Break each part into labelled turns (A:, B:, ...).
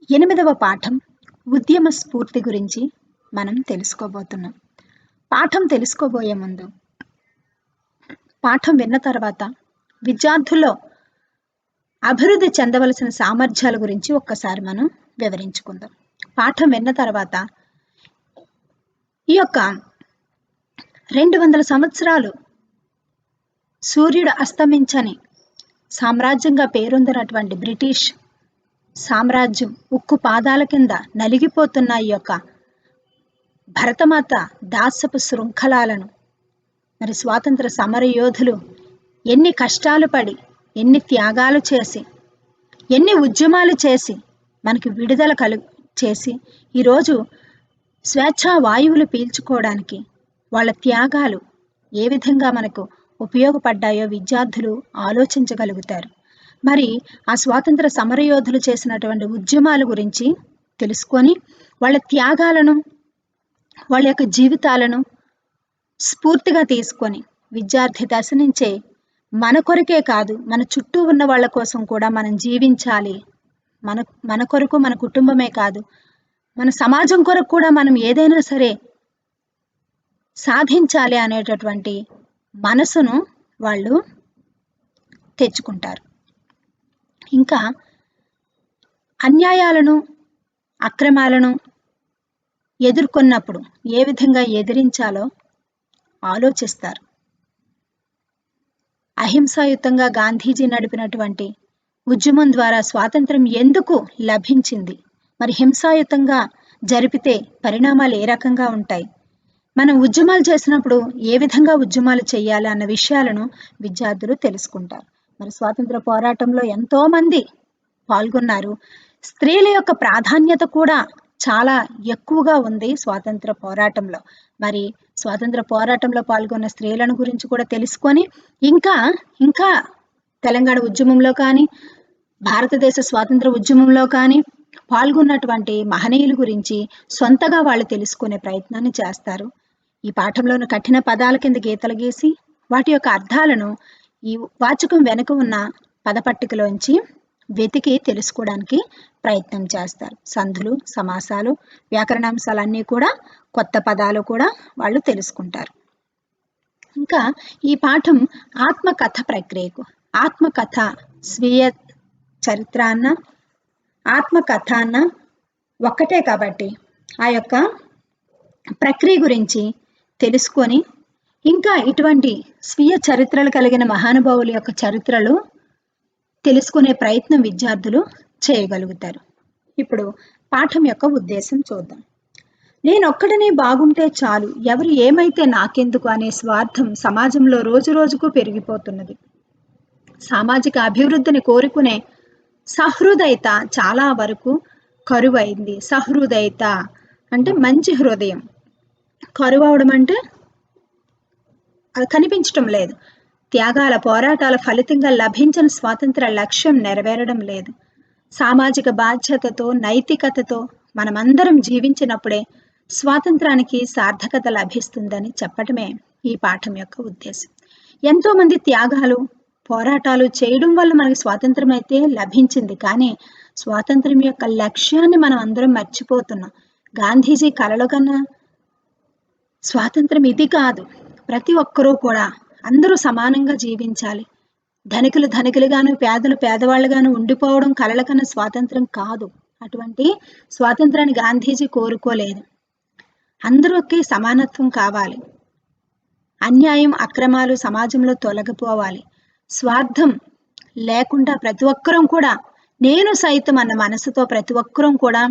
A: 8వ పాఠం ఉద్యమ స్ఫూర్తి గురించి మనం తెలుసుకోబోతున్నాం. పాఠం తెలుసుకోబోయే ముందు పాఠం విన్న తర్వాత విద్యార్థుల్లో అభివృద్ధి చెందవలసిన సామర్థ్యాల గురించి ఒక్కసారి మనం వివరించుకుందాం. పాఠం విన్న తర్వాత ఈ యొక్క 200 సంవత్సరాలు సూర్యుడు అస్తమించని సామ్రాజ్యంగా పేరొందినటువంటి బ్రిటిష్ సామ్రాజ్యం ఉక్కు పాదాల కింద నలిగిపోతున్న ఈ యొక్క భరతమాత దాస్యపు శృంఖలాలను మరి స్వాతంత్ర సమర యోధులు ఎన్ని కష్టాలు పడి, ఎన్ని త్యాగాలు చేసి, ఎన్ని ఉద్యమాలు చేసి మనకి విడుదల చేసి ఈరోజు స్వేచ్ఛా వాయువులు పీల్చుకోవడానికి వాళ్ళ త్యాగాలు ఏ విధంగా మనకు ఉపయోగపడ్డాయో విద్యార్థులు ఆలోచించగలుగుతారు. మరి ఆ స్వాతంత్ర సమరయోధులు చేసినటువంటి ఉద్యమాల గురించి తెలుసుకొని వాళ్ళ త్యాగాలను, వాళ్ళ యొక్క జీవితాలను స్ఫూర్తిగా తీసుకొని విద్యార్థి దశ నుంచే మన కొరకే కాదు, మన చుట్టూ ఉన్న వాళ్ళ కోసం కూడా మనం జీవించాలి. మన కొరకు, మన కుటుంబమే కాదు, మన సమాజం కొరకు కూడా మనం ఏదైనా సరే సాధించాలి అనేటటువంటి మనసును వాళ్ళు తెచ్చుకుంటారు. ఇంకా అన్యాయాలను, అక్రమాలను ఎదుర్కొన్నప్పుడు ఏ విధంగా ఎదిరించాలో ఆలోచిస్తారు. అహింసాయుతంగా గాంధీజీ నడిపినటువంటి ఉద్యమం ద్వారా స్వాతంత్రం ఎందుకు లభించింది, మరి హింసాయుతంగా జరిపితే పరిణామాలు ఏ రకంగా ఉంటాయి, మనం ఉద్యమాలు చేసినప్పుడు ఏ విధంగా ఉద్యమాలు చేయాలి అన్న విషయాలను విద్యార్థులు తెలుసుకుంటారు. మరి స్వాతంత్ర పోరాటంలో ఎంతో మంది పాల్గొన్నారు. స్త్రీల యొక్క ప్రాధాన్యత కూడా చాలా ఎక్కువగా ఉంది స్వాతంత్ర పోరాటంలో. మరి స్వాతంత్ర పోరాటంలో పాల్గొన్న స్త్రీలను గురించి కూడా తెలుసుకొని ఇంకా తెలంగాణ ఉద్యమంలో కానీ, భారతదేశ స్వాతంత్ర ఉద్యమంలో కానీ పాల్గొన్నటువంటి మహనీయుల గురించి సొంతగా వాళ్ళు తెలుసుకునే ప్రయత్నాన్ని చేస్తారు. ఈ పాఠంలోని కఠిన పదాల కింద గీతలు గీసి వాటి యొక్క అర్థాలను ఈ వాచకం వెనుక ఉన్న పదపట్టికలోంచి వెతికి తెలుసుకోవడానికి ప్రయత్నం చేస్తారు. సంధులు, సమాసాలు, వ్యాకరణాంశాలన్నీ కూడా, కొత్త పదాలు కూడా వాళ్ళు తెలుసుకుంటారు. ఇంకా ఈ పాఠం ఆత్మకథ ప్రక్రియకు, ఆత్మకథ స్వీయ చరిత్ర అన్న ఆత్మకథ అన్న ఒక్కటే కాబట్టి ఆ యొక్క ప్రక్రియ గురించి తెలుసుకొని ఇంకా ఇటువంటి స్వీయ చరిత్రలు కలిగిన మహానుభావుల యొక్క చరిత్రలు తెలుసుకునే ప్రయత్నం విద్యార్థులు చేయగలుగుతారు. ఇప్పుడు పాఠం యొక్క ఉద్దేశం చూద్దాం. నేనొక్కడనే బాగుంటే చాలు, ఎవరు ఏమైతే నాకెందుకు అనే స్వార్థం సమాజంలో రోజు రోజుకు పెరిగిపోతున్నది. సామాజిక అభివృద్ధిని కోరుకునే సహృదయత చాలా వరకు కరువైంది. సహృదయత అంటే మంచి హృదయం, కరువవడం అంటే అది కనిపించటం లేదు. త్యాగాల పోరాటాల ఫలితంగా లభించిన స్వాతంత్ర లక్ష్యం నెరవేరడం లేదు. సామాజిక బాధ్యతతో, నైతికతతో మనమందరం జీవించినప్పుడే స్వాతంత్రానికి సార్థకత లభిస్తుందని చెప్పటమే ఈ పాఠం యొక్క ఉద్దేశం. ఎంతో మంది త్యాగాలు, పోరాటాలు చేయడం వల్ల మనకి స్వాతంత్రం అయితే లభించింది. కానీ స్వాతంత్రం యొక్క లక్ష్యాన్ని మనం అందరం మర్చిపోతున్నాం. గాంధీజీ కలలు కన్నా స్వాతంత్రం ఇది కాదు, ప్రతి ఒక్కరూ కూడా అందరూ సమానంగా జీవించాలి, ధనికులు ధనికులుగాను, పేదలు పేదవాళ్ళుగాను ఉండిపోవడం కలల కన్నా స్వాతంత్రం కాదు. అటువంటి స్వాతంత్రాన్ని గాంధీజీ కోరుకోలేదు. అందరికీ సమానత్వం కావాలి, అన్యాయం, అక్రమాలు సమాజంలో తొలగిపోవాలి, స్వార్థం లేకుండా ప్రతి ఒక్కరం కూడా నేను సైతం అన్న మనసుతో ప్రతి ఒక్కరం కూడా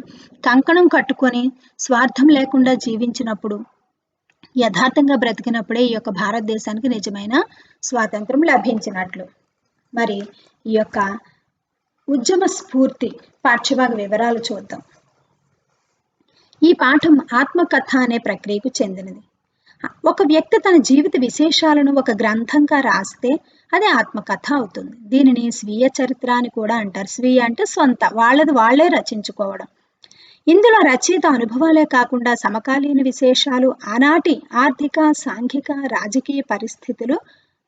A: కంకణం కట్టుకొని స్వార్థం లేకుండా జీవించినప్పుడు, యథార్థంగా బ్రతికినప్పుడే ఈ యొక్క భారతదేశానికి నిజమైన స్వాతంత్రం లభించినట్లు. మరి ఈ యొక్క ఉద్యమ స్ఫూర్తి పాఠ్యభాగ వివరాలు చూద్దాం. ఈ పాఠం ఆత్మకథ అనే ప్రక్రియకు చెందినది. ఒక వ్యక్తి తన జీవిత విశేషాలను ఒక గ్రంథంగా రాస్తే అది ఆత్మకథ అవుతుంది. దీనిని స్వీయ చరిత్ర అని కూడా అంటారు. స్వీయ అంటే సొంత, వాళ్ళది వాళ్లే రచించుకోవడం. ఇందులో రచయిత అనుభవాలే కాకుండా సమకాలీన విశేషాలు, ఆనాటి ఆర్థిక, సాంఘిక, రాజకీయ పరిస్థితులు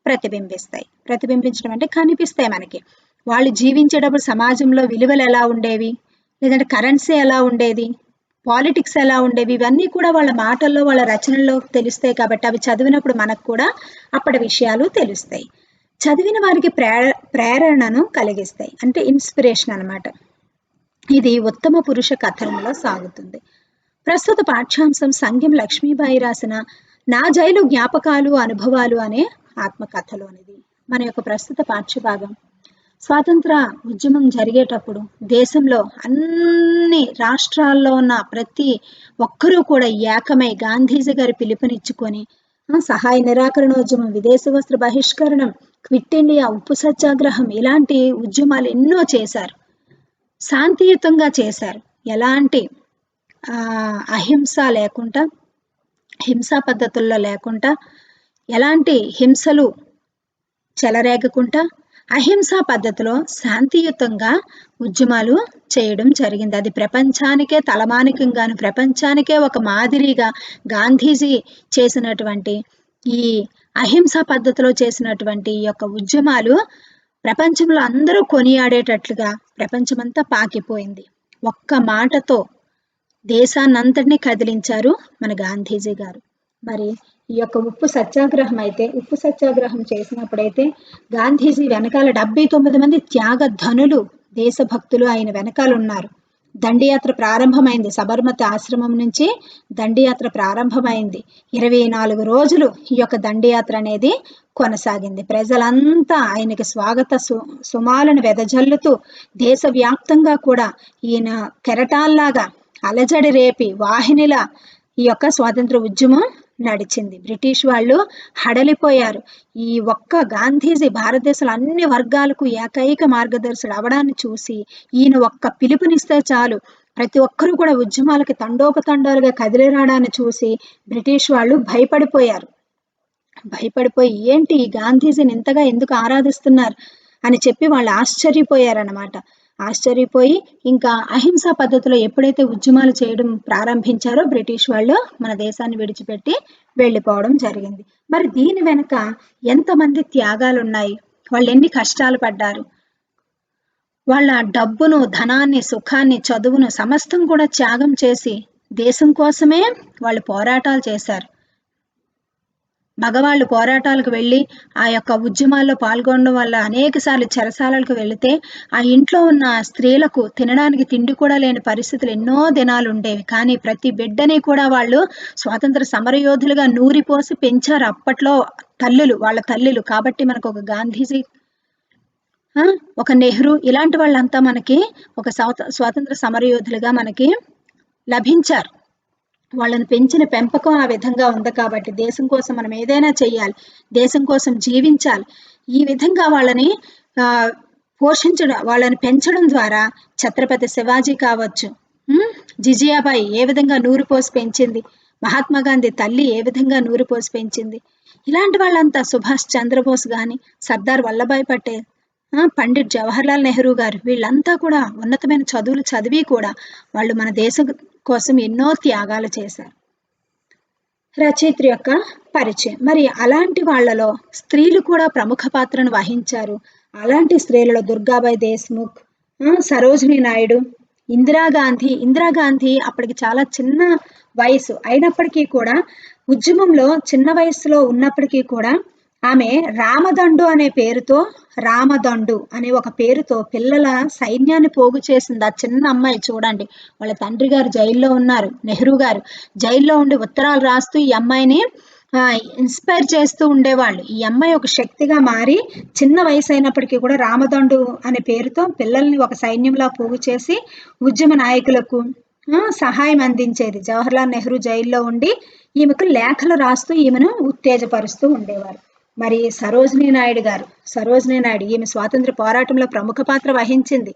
A: ప్రతిబింబిస్తాయి. ప్రతిబింబించడం అంటే కనిపిస్తాయి మనకి. వాళ్ళు జీవించేటప్పుడు సమాజంలో విలువలు ఎలా ఉండేవి, లేదంటే కరెన్సీ ఎలా ఉండేది, పాలిటిక్స్ ఎలా ఉండేవి, ఇవన్నీ కూడా వాళ్ళ మాటల్లో వాళ్ళ రచనల్లో తెలుస్తాయి. కాబట్టి అవి చదివినప్పుడు మనకు కూడా అప్పటి విషయాలు తెలుస్తాయి. చదివిన వారికి ప్రేరణను కలిగిస్తాయి, అంటే ఇన్స్పిరేషన్ అన్నమాట. ఇది ఉత్తమ పురుష కథనంలో సాగుతుంది. ప్రస్తుత పాఠ్యాంశం సంగెం లక్ష్మీబాయి రాసిన నా జైలు జ్ఞాపకాలు అనుభవాలు అనే ఆత్మకథలు అనేది మన యొక్క ప్రస్తుత పాఠ్యభాగం. స్వాతంత్ర ఉద్యమం జరిగేటప్పుడు దేశంలో అన్ని రాష్ట్రాల్లో ఉన్న ప్రతి ఒక్కరూ కూడా ఏకమై గాంధీజీ గారి పిలుపునిచ్చుకొని సహాయ నిరాకరణోద్యమం, విదేశీ వస్త్ర బహిష్కరణం, క్విట్ ఇండియా, ఉప్పు సత్యాగ్రహం ఇలాంటి ఉద్యమాలు ఎన్నో చేశారు. శాంతియుతంగా చేశారు. ఎలాంటి అహింస లేకుండా, హింసా పద్ధతుల్లో లేకుండా, ఎలాంటి హింసలు చెలరేగకుండా అహింసా పద్ధతిలో శాంతియుతంగా ఉద్యమాలు చేయడం జరిగింది. అది ప్రపంచానికే తలమానికంగాను, ప్రపంచానికే ఒక మాదిరిగా గాంధీజీ చేసినటువంటి ఈ అహింసా పద్ధతిలో చేసినటువంటి ఈ యొక్క ఉద్యమాలు ప్రపంచంలో అందరూ కొనియాడేటట్లుగా ప్రపంచమంతా పాకిపోయింది. ఒక్క మాటతో దేశాన్నంతటినీ కదిలించారు మన గాంధీజీ గారు. మరి ఈ యొక్క ఉప్పు సత్యాగ్రహం అయితే, ఉప్పు సత్యాగ్రహం చేసినప్పుడైతే గాంధీజీ వెనకాల 79 మంది త్యాగ ధనులు, దేశభక్తులు ఆయన వెనకాల ఉన్నారు. దండియాత్ర ప్రారంభమైంది. సబర్మతి ఆశ్రమం నుంచి దండియాత్ర ప్రారంభమైంది. 24 రోజులు ఈ యొక్క దండియాత్ర అనేది కొనసాగింది. ప్రజలంతా ఆయనకి స్వాగత సుమాలను వెదజల్లుతూ దేశవ్యాప్తంగా కూడా ఈయన కెరటాల్లాగా అలజడి రేపి వాహినిలా ఈ యొక్క స్వాతంత్ర ఉద్యమం నడిచింది. బ్రిటిష్ వాళ్ళు హడలిపోయారు. ఈ ఒక్క గాంధీజీ భారతదేశంలో అన్ని వర్గాలకు ఏకైక మార్గదర్శుడు అవడాన్ని చూసి ఈయన ఒక్క పిలుపునిస్తే చాలు ప్రతి ఒక్కరూ కూడా ఉద్యమాలకి తండోపతండాలుగా కదిలి రావడాన్ని చూసి బ్రిటిష్ వాళ్ళు భయపడిపోయారు. భయపడిపోయి ఏంటి ఈ గాంధీజీని ఇంతగా ఎందుకు ఆరాధిస్తున్నారు అని చెప్పి వాళ్ళు ఆశ్చర్యపోయారన్నమాట. ఆశ్చర్యపోయి ఇంకా అహింసా పద్ధతిలో ఎప్పుడైతే ఉద్యమాలు చేయడం ప్రారంభించారో బ్రిటిష్ వాళ్ళు మన దేశాన్ని విడిచిపెట్టి వెళ్ళిపోవడం జరిగింది. మరి దీని వెనుక ఎంతమంది త్యాగాలు ఉన్నాయి, వాళ్ళు ఎన్ని కష్టాలు పడ్డారు, వాళ్ళ డబ్బును, ధనాన్ని, సుఖాన్ని, చదువును సమస్తం కూడా త్యాగం చేసి దేశం కోసమే వాళ్ళు పోరాటాలు చేశారు. మగవాళ్ళు పోరాటాలకు వెళ్ళి ఆ యొక్క ఉద్యమాల్లో పాల్గొనడం వల్ల అనేక సార్లు చెరసాలకు వెళితే ఆ ఇంట్లో ఉన్న స్త్రీలకు తినడానికి తిండి కూడా లేని పరిస్థితులు ఎన్నో దినాలు ఉండేవి. కానీ ప్రతి బిడ్డని కూడా వాళ్ళు స్వాతంత్ర సమరయోధులుగా నూరిపోసి పెంచారు అప్పట్లో తల్లులు, వాళ్ళ తల్లులు. కాబట్టి మనకు ఒక గాంధీజీ, ఒక నెహ్రూ ఇలాంటి వాళ్ళంతా మనకి ఒక స్వాతంత్ర సమరయోధులుగా మనకి లభించారు. వాళ్ళని పెంచిన పెంపకం ఆ విధంగా ఉంది. కాబట్టి దేశం కోసం మనం ఏదైనా చెయ్యాలి, దేశం కోసం జీవించాలి. ఈ విధంగా వాళ్ళని పోషించడం, వాళ్ళని పెంచడం ద్వారా ఛత్రపతి శివాజీ కావచ్చు, జిజియాబాయి ఏ విధంగా నూరిపోసి పెంచింది, మహాత్మా గాంధీ తల్లి ఏ విధంగా నూరిపోసి పెంచింది, ఇలాంటి వాళ్ళంతా సుభాష్ చంద్రబోస్ కానీ, సర్దార్ వల్లభాయ్ పటేల్, పండిట్ జవహర్లాల్ నెహ్రూ గారు వీళ్ళంతా కూడా ఉన్నతమైన చదువులు చదివి కూడా వాళ్ళు మన దేశం కోసం ఎన్నో త్యాగాలు చేశారు. రచయిత్రి యొక్క పరిచయం. మరి అలాంటి వాళ్ళలో స్త్రీలు కూడా ప్రముఖ పాత్రను వహించారు. అలాంటి స్త్రీలలో దుర్గాబాయి దేశ్ముఖ్, సరోజినీ నాయుడు, ఇందిరాగాంధీ అప్పటికి చాలా చిన్న వయసు అయినప్పటికీ కూడా ఉద్యమంలో చిన్న వయసులో ఉన్నప్పటికీ కూడా ఆమె రామదండు అనే ఒక పేరుతో పిల్లల సైన్యాన్ని పోగు చేసింది. ఆ చిన్న అమ్మాయి చూడండి, వాళ్ళ తండ్రి గారు జైల్లో ఉన్నారు, నెహ్రూ గారు జైల్లో ఉండి ఉత్తరాలు రాస్తూ ఈ అమ్మాయిని ఇన్స్పైర్ చేస్తూ ఉండేవాళ్ళు. ఈ అమ్మాయి ఒక శక్తిగా మారి చిన్న వయసు అయినప్పటికీ కూడా రామదండు అనే పేరుతో పిల్లల్ని ఒక సైన్యంలా పోగు చేసి ఉద్యమ నాయకులకు సహాయం అందించేది. జవహర్లాల్ నెహ్రూ జైల్లో ఉండి ఈమెకు లేఖలు రాస్తూ ఈమెను ఉత్తేజపరుస్తూ ఉండేవారు. మరి సరోజినీ నాయుడు ఈమె స్వాతంత్ర పోరాటంలో ప్రముఖ పాత్ర వహించింది.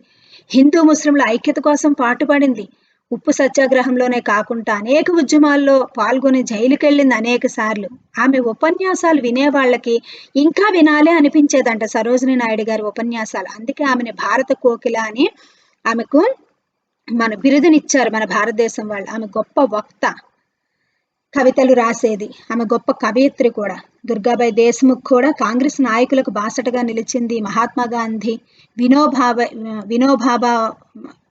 A: హిందూ ముస్లింల ఐక్యత కోసం పాటుపడింది. ఉప్పు సత్యాగ్రహంలోనే కాకుండా అనేక ఉద్యమాల్లో పాల్గొని జైలుకి వెళ్ళింది అనేక సార్లు. ఆమె ఉపన్యాసాలు వినేవాళ్ళకి ఇంకా వినాలే అనిపించేదంట సరోజినీ నాయుడు గారి ఉపన్యాసాలు. అందుకే ఆమెని భారత కోకిల అని ఆమెకు మన బిరుదునిచ్చారు మన భారతదేశం వాళ్ళు. ఆమె గొప్ప వక్త. కవితలు రాసేది. ఆమె గొప్ప కవయిత్రి కూడా. దుర్గాబాయి దేశ్ముఖ్ కూడా కాంగ్రెస్ నాయకులకు బాసటగా నిలిచింది. మహాత్మా గాంధీ, వినోభావ వినోభాబా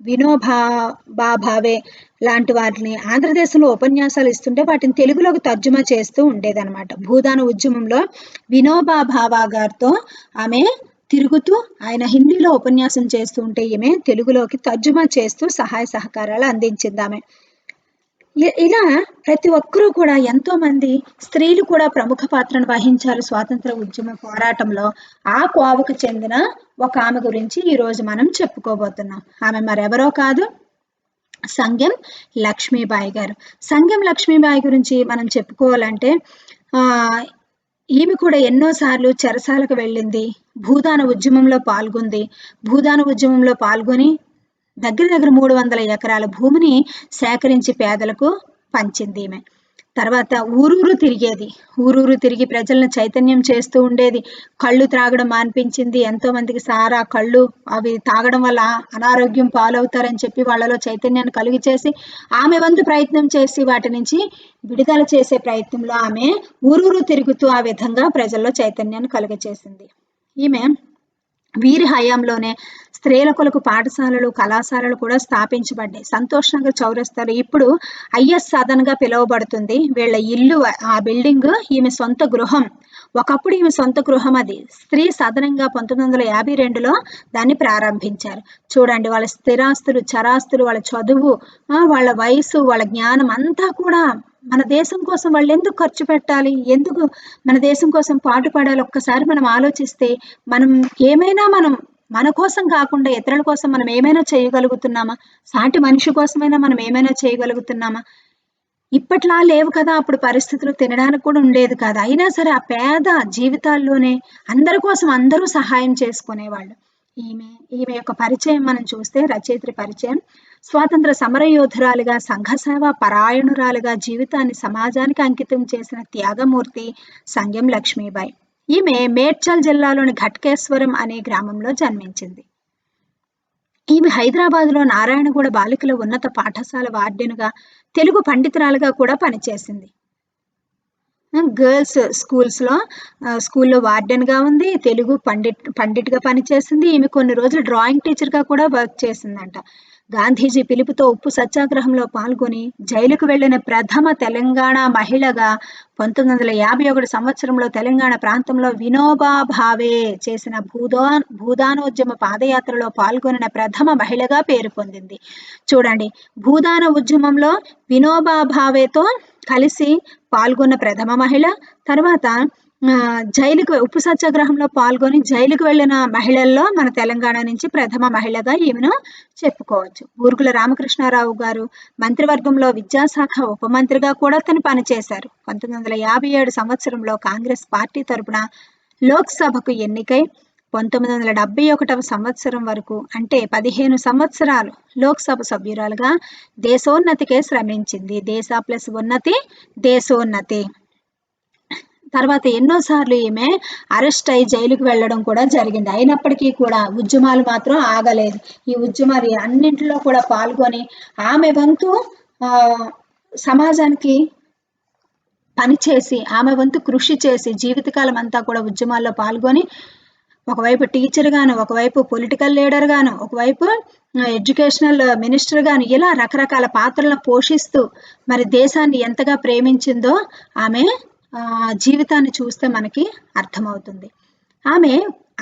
A: వినోభాబా భావే లాంటి వాటిని ఆంధ్రదేశంలో ఉపన్యాసాలు ఇస్తుంటే వాటిని తెలుగులోకి తర్జుమా చేస్తూ ఉండేదన్నమాట. భూదాన ఉద్యమంలో వినోబా భావా గారితో ఆమె తిరుగుతూ ఆయన హిందీలో ఉపన్యాసం చేస్తూ ఉంటే ఈమె తెలుగులోకి తర్జుమా చేస్తూ సహాయ సహకారాలు అందించింది ఆమె. ఇలా ప్రతి ఒక్కరూ కూడా ఎంతో మంది స్త్రీలు కూడా ప్రముఖ పాత్రను వహించారు స్వాతంత్ర ఉద్యమ పోరాటంలో. ఆ కోవకు చెందిన ఒక ఆమె గురించి ఈ రోజు మనం చెప్పుకోబోతున్నాం. ఆమె మరెవరో కాదు, సంగెం లక్ష్మీబాయి గారు. సంగెం లక్ష్మీబాయి గురించి మనం చెప్పుకోవాలంటే ఈమె కూడా ఎన్నోసార్లు చెరసాలకు వెళ్ళింది. భూదాన ఉద్యమంలో పాల్గొంది. భూదాన ఉద్యమంలో పాల్గొని దగ్గర 300 ఎకరాల భూమిని సేకరించి పేదలకు పంచింది ఈమె. తర్వాత ఊరూరు తిరిగేది. ఊరూరు తిరిగి ప్రజలను చైతన్యం చేస్తూ ఉండేది. కళ్ళు త్రాగడం మాన్పించింది. ఎంతో మందికి సారా కళ్ళు అవి తాగడం వల్ల అనారోగ్యం పాలవుతారని చెప్పి వాళ్ళలో చైతన్యాన్ని కలుగు చేసి ఆమె వంతు ప్రయత్నం చేసి వాటి నుంచి విడుదల చేసే ప్రయత్నంలో ఆమె ఊరూరు తిరుగుతూ ఆ విధంగా ప్రజల్లో చైతన్యాన్ని కలుగచేసింది. ఈమె వీరి హయాంలోనే స్త్రీల కొరకు పాఠశాలలు, కళాశాలలు కూడా స్థాపించబడ్డాయి. సంతోష్ నగర్ చౌరస్తాలో ఇప్పుడు ఐఎస్ సదన్గా పిలువబడుతుంది. వీళ్ళ ఇల్లు, ఆ బిల్డింగ్ ఈమె సొంత గృహం. ఒకప్పుడు ఈమె సొంత గృహం అది. స్త్రీ సదనంగా 1952లో దాన్ని ప్రారంభించారు. చూడండి, వాళ్ళ స్థిరాస్తులు, చరాస్తులు, వాళ్ళ చదువు, వాళ్ళ వయసు, వాళ్ళ జ్ఞానం అంతా కూడా మన దేశం కోసం వాళ్ళు ఎందుకు ఖర్చు పెట్టాలి, ఎందుకు మన దేశం కోసం పాటుపడాలి? ఒక్కసారి మనం ఆలోచిస్తే మనం మన కోసం కాకుండా ఇతరుల కోసం మనం ఏమైనా చేయగలుగుతున్నామా? సాటి మనిషి కోసమైనా మనం ఏమైనా చేయగలుగుతున్నామా? ఇప్పట్లా లేవు కదా అప్పుడు పరిస్థితులు, తినడానికి కూడా ఉండేది కాదు. అయినా సరే ఆ పేద జీవితాల్లోనే అందరి కోసం అందరూ సహాయం చేసుకునేవాళ్ళు. ఈమె యొక్క పరిచయం మనం చూస్తే, రచయిత్రి పరిచయం, స్వాతంత్ర సమరయోధురాలుగా, సంఘసేవ పరాయణురాలుగా జీవితాన్ని సమాజానికి అంకితం చేసిన త్యాగమూర్తి సంగెం లక్ష్మీబాయి. ఈమె మేడ్చల్ జిల్లాలోని ఘట్కేశ్వరం అనే గ్రామంలో జన్మించింది. ఈమె హైదరాబాద్లో నారాయణగూడ బాలికల ఉన్నత పాఠశాల వార్డెన్గా, తెలుగు పండితురాలుగా కూడా పనిచేసింది. గర్ల్స్ స్కూల్లో వార్డెన్గా ఉంది. తెలుగు పండిట్గా పనిచేసింది. ఈమె కొన్ని రోజులు డ్రాయింగ్ టీచర్గా కూడా వర్క్ చేసిందంట. గాంధీజీ పిలుపుతో ఉప్పు సత్యాగ్రహంలో పాల్గొని జైలుకు వెళ్లిన ప్రథమ తెలంగాణ మహిళగా 1951 సంవత్సరంలో తెలంగాణ ప్రాంతంలో వినోబా భావే చేసిన భూదానోద్యమ పాదయాత్రలో పాల్గొనిన ప్రథమ మహిళగా పేరు పొందింది. చూడండి, భూదాన ఉద్యమంలో వినోబా భావేతో కలిసి పాల్గొన్న ప్రథమ మహిళ. తర్వాత ఉప్పు సత్యాగ్రహంలో పాల్గొని జైలుకు వెళ్లిన మహిళల్లో మన తెలంగాణ నుంచి ప్రథమ మహిళగా ఈమెను చెప్పుకోవచ్చు. బూర్గుల రామకృష్ణారావు గారు మంత్రివర్గంలో విద్యాశాఖ ఉప మంత్రిగా కూడా తను పనిచేశారు. 1957 సంవత్సరంలో కాంగ్రెస్ పార్టీ తరపున లోక్సభకు ఎన్నికై 1971 సంవత్సరం వరకు, అంటే 15 సంవత్సరాలు లోక్సభ సభ్యురాలుగా దేశోన్నతికే శ్రమించింది. దేశ ప్లస్ ఉన్నతి, దేశోన్నతి. తర్వాత ఎన్నోసార్లు ఈమె అరెస్ట్ అయి జైలుకు వెళ్ళడం కూడా జరిగింది. అయినప్పటికీ కూడా ఉద్యమాలు మాత్రం ఆగలేదు. ఈ ఉద్యమాలు అన్నింటిలో కూడా పాల్గొని ఆమె వంతు సమాజానికి పనిచేసి, ఆమె వంతు కృషి చేసి జీవితకాలం అంతా కూడా ఉద్యమాల్లో పాల్గొని ఒకవైపు టీచర్ గాను, ఒకవైపు పొలిటికల్ లీడర్ గాను, ఒకవైపు ఎడ్యుకేషనల్ మినిస్టర్ గాను, ఇలా రకరకాల పాత్రలను పోషిస్తూ మరి దేశాన్ని ఎంతగా ప్రేమించిందో ఆమె జీవితాన్ని చూస్తే మనకి అర్థమవుతుంది. ఆమె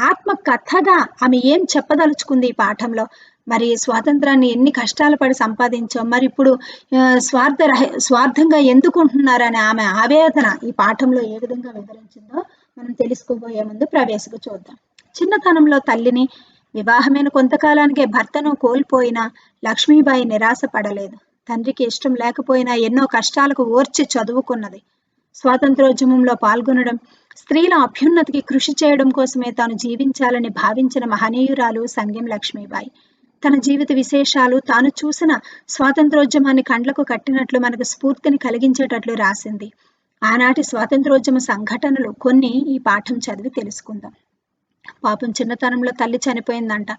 A: ఆత్మ కథగా ఆమె ఏం చెప్పదలుచుకుంది ఈ పాఠంలో? మరి స్వాతంత్రాన్ని ఎన్ని కష్టాలు పడి సంపాదించాం, మరి ఇప్పుడు స్వార్థంగా ఎందుకుంటున్నారని ఆమె ఆవేదన ఈ పాఠంలో ఏ విధంగా వివరించిందో మనం తెలుసుకోబోయే ముందు ప్రవేశకు చూద్దాం. చిన్నతనంలో తల్లిని, వివాహమైన కొంతకాలానికే భర్తను కోల్పోయిన లక్ష్మీబాయి నిరాశ పడలేదు. తండ్రికి ఇష్టం లేకపోయినా ఎన్నో కష్టాలకు ఓర్చి చదువుకున్నది. స్వాతంత్రోద్యమంలో పాల్గొనడం, స్త్రీల అభ్యున్నతికి కృషి చేయడం కోసమే తాను జీవించాలని భావించిన మహనీయురాలు సంగెం లక్ష్మీబాయి. తన జీవిత విశేషాలు, తాను చూసిన స్వాతంత్రోద్యమాన్ని కండ్లకు కట్టినట్లు మనకు స్ఫూర్తిని కలిగించేటట్లు రాసింది. ఆనాటి స్వాతంత్రోద్యమ సంఘటనలు కొన్ని ఈ పాఠం చదివి తెలుసుకుందాం. పాపం చిన్నతనంలో తల్లి చనిపోయిందంట.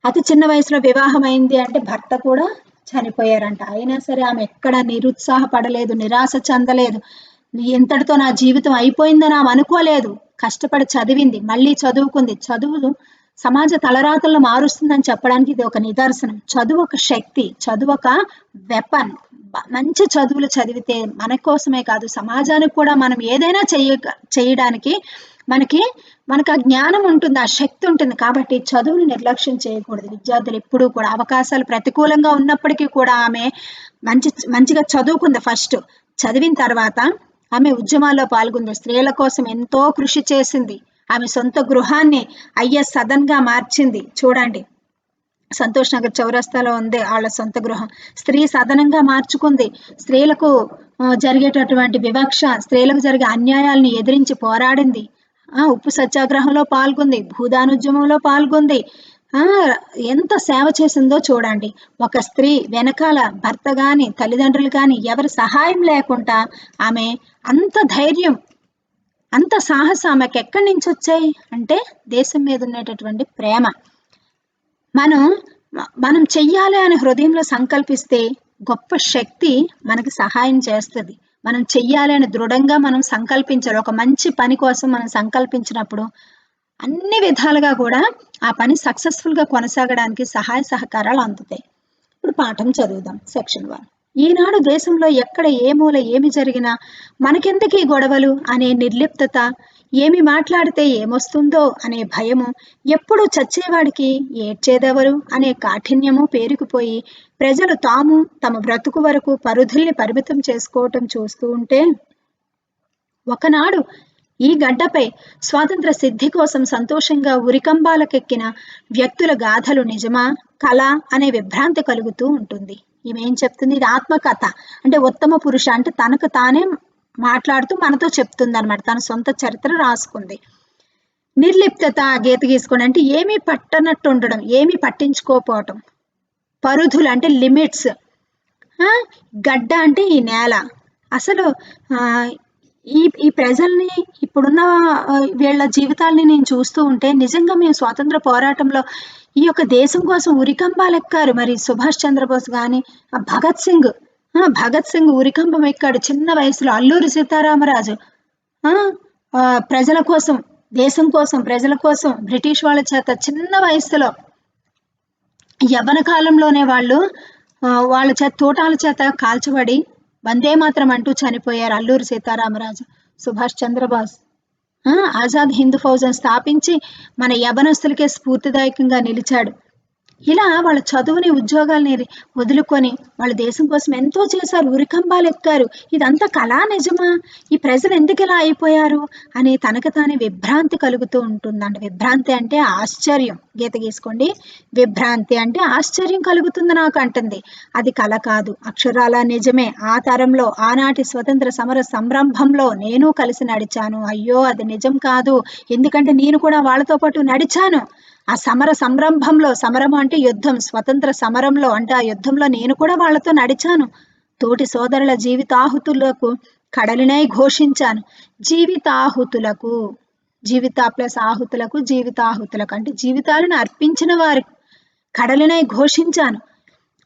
A: అతి చిన్న వయసులో వివాహం అయింది అంటే భర్త కూడా చనిపోయారంట. అయినా సరే ఆమె ఎక్కడ నిరుత్సాహపడలేదు, నిరాశ చెందలేదు. ఇంతటితో నా జీవితం అయిపోయిందని ఆమె అనుకోలేదు. కష్టపడి చదివింది, మళ్ళీ చదువుకుంది. చదువు సమాజ తలరాతలను మారుస్తుందని చెప్పడానికి ఇది ఒక నిదర్శనం. చదువు ఒక శక్తి, చదువు ఒక వెపన్. మంచి చదువులు చదివితే మన కోసమే కాదు, సమాజానికి కూడా మనం ఏదైనా చేయడానికి మనకి ఆ జ్ఞానం ఉంటుంది, ఆ శక్తి ఉంటుంది. కాబట్టి చదువుని నిర్లక్ష్యం చేయకూడదు. విద్యార్థులు ఎప్పుడూ కూడా అవకాశాలు ప్రతికూలంగా ఉన్నప్పటికీ కూడా ఆమె మంచిగా చదువుకుంది. ఫస్ట్ చదివిన తర్వాత ఆమె ఉద్యమాల్లో పాల్గొంది. స్త్రీల కోసం ఎంతో కృషి చేసింది. ఆమె సొంత గృహాన్ని ఐఎస్ సదన్ గా మార్చింది. చూడండి, సంతోష్ నగర్ చౌరస్తాలో ఉంది వాళ్ళ సొంత గృహం. స్త్రీ సదనంగా మార్చుకుంది. స్త్రీలకు జరిగేటటువంటి వివక్ష, స్త్రీలకు జరిగే అన్యాయాలను ఎదిరించి పోరాడింది. ఉప్పు సత్యాగ్రహంలో పాల్గొంది, భూదానుద్యమంలో పాల్గొంది. ఎంత సేవ చేసిందో చూడండి. ఒక స్త్రీ వెనకాల భర్త గాని తల్లిదండ్రులు గాని ఎవరి సహాయం లేకుండా ఆమె అంత ధైర్యం, అంత సాహసం ఆమెకు ఎక్కడి నుంచి వచ్చాయి అంటే దేశం మీద ఉన్నటువంటి ప్రేమ. మనం చెయ్యాలి అని హృదయంలో సంకల్పిస్తే గొప్ప శక్తి మనకి సహాయం చేస్తుంది. మనం చెయ్యాలి అని దృఢంగా మనం సంకల్పించాలి. ఒక మంచి పని కోసం మనం సంకల్పించినప్పుడు అన్ని విధాలుగా కూడా ఆ పని సక్సెస్ఫుల్ గా కొనసాగడానికి సహాయ సహకారాలు అందుతాయి. ఇప్పుడు పాఠం చదువుదాం. సెక్షన్ 1. ఈనాడు దేశంలో ఎక్కడ ఏ మూల ఏమి జరిగినా మనకెందుకు ఈ గొడవలు అనే నిర్లిప్తత, ఏమి మాట్లాడితే ఏమొస్తుందో అనే భయము, ఎప్పుడు చచ్చేవాడికి ఏడ్చేదెవరు అనే కాఠిన్యము పేరుకుపోయి ప్రజలు తాము తమ బ్రతుకు వరకు పరిధుల్ని పరిమితం చేసుకోవటం చూస్తూ ఉంటే, ఒకనాడు ఈ గడ్డపై స్వాతంత్ర సిద్ధి కోసం సంతోషంగా ఉరికంబాలకెక్కిన వ్యక్తుల గాథలు నిజమా కళ అనే విభ్రాంతి కలుగుతూ ఉంటుంది. ఈమె ఏం చెప్తుంది? ఇది ఆత్మకథ. అంటే ఉత్తమ పురుష అంటే తనకు తానే మాట్లాడుతూ మనతో చెప్తుంది అనమాట. తన సొంత చరిత్ర రాసుకుంది. నిర్లిప్తత గీత గీసుకోండి అంటే ఏమీ పట్టనట్టు ఉండడం, ఏమీ పట్టించుకోపోవటం. పరుధులు అంటే లిమిట్స్. గడ్డ అంటే ఈ నేల. అసలు ఈ ప్రజల్ని, ఇప్పుడున్న వీళ్ళ జీవితాలని నేను చూస్తూ ఉంటే నిజంగా మేము స్వాతంత్ర పోరాటంలో ఈ యొక్క దేశం కోసం ఉరికంబాలు ఎక్కారు. మరి సుభాష్ చంద్రబోస్ కానీ, భగత్ సింగ్ ఉరికంబం ఎక్కాడు చిన్న వయసులో. అల్లూరి సీతారామరాజు ప్రజల కోసం, దేశం కోసం, ప్రజల కోసం బ్రిటిష్ వాళ్ళ చేత చిన్న వయసులో యవ్వన కాలంలోనే వాళ్ళ చేత తోటాల చేత కాల్చబడి వందే మాత్రం అంటూ చనిపోయారు. అల్లూరి సీతారామరాజు, సుభాష్ చంద్రబోస్ ఆజాద్ హింద్ ఫౌజ్ని స్థాపించి మన యవనస్తులకే స్ఫూర్తిదాయకంగా నిలిచాడు. ఇలా వాళ్ళ చదువుని, ఉద్యోగాల్ని వదులుకొని వాళ్ళ దేశం కోసం ఎంతో చేశారు, ఉరికంబాలు ఎక్కారు. ఇదంతా కళా నిజమా? ఈ ప్రజలు ఎందుకు ఇలా అయిపోయారు అని తనకు తానే విభ్రాంతి కలుగుతూ ఉంటుందండి. విభ్రాంతి అంటే ఆశ్చర్యం. గీత గీసుకోండి. విభ్రాంతి అంటే ఆశ్చర్యం కలుగుతుంది నాకు అంటుంది. అది కళ కాదు, అక్షరాల నిజమే. ఆ తరంలో, ఆనాటి స్వతంత్ర సమర సంరంభంలో నేను కలిసి నడిచాను. అయ్యో అది నిజం కాదు, ఎందుకంటే నేను కూడా వాళ్ళతో పాటు నడిచాను. ఆ సమర సంరంభంలో, సమరం అంటే యుద్ధం, స్వతంత్ర సమరంలో అంటే ఆ యుద్ధంలో నేను కూడా వాళ్ళతో నడిచాను. తోటి సోదరుల జీవితాహుతులకు కడలినై ఘోషించాను. జీవితాహుతులకు, జీవిత ప్లస్ ఆహుతులకు, జీవితాహుతులకు అంటే జీవితాలను అర్పించిన వారి కడలినై ఘోషించాను.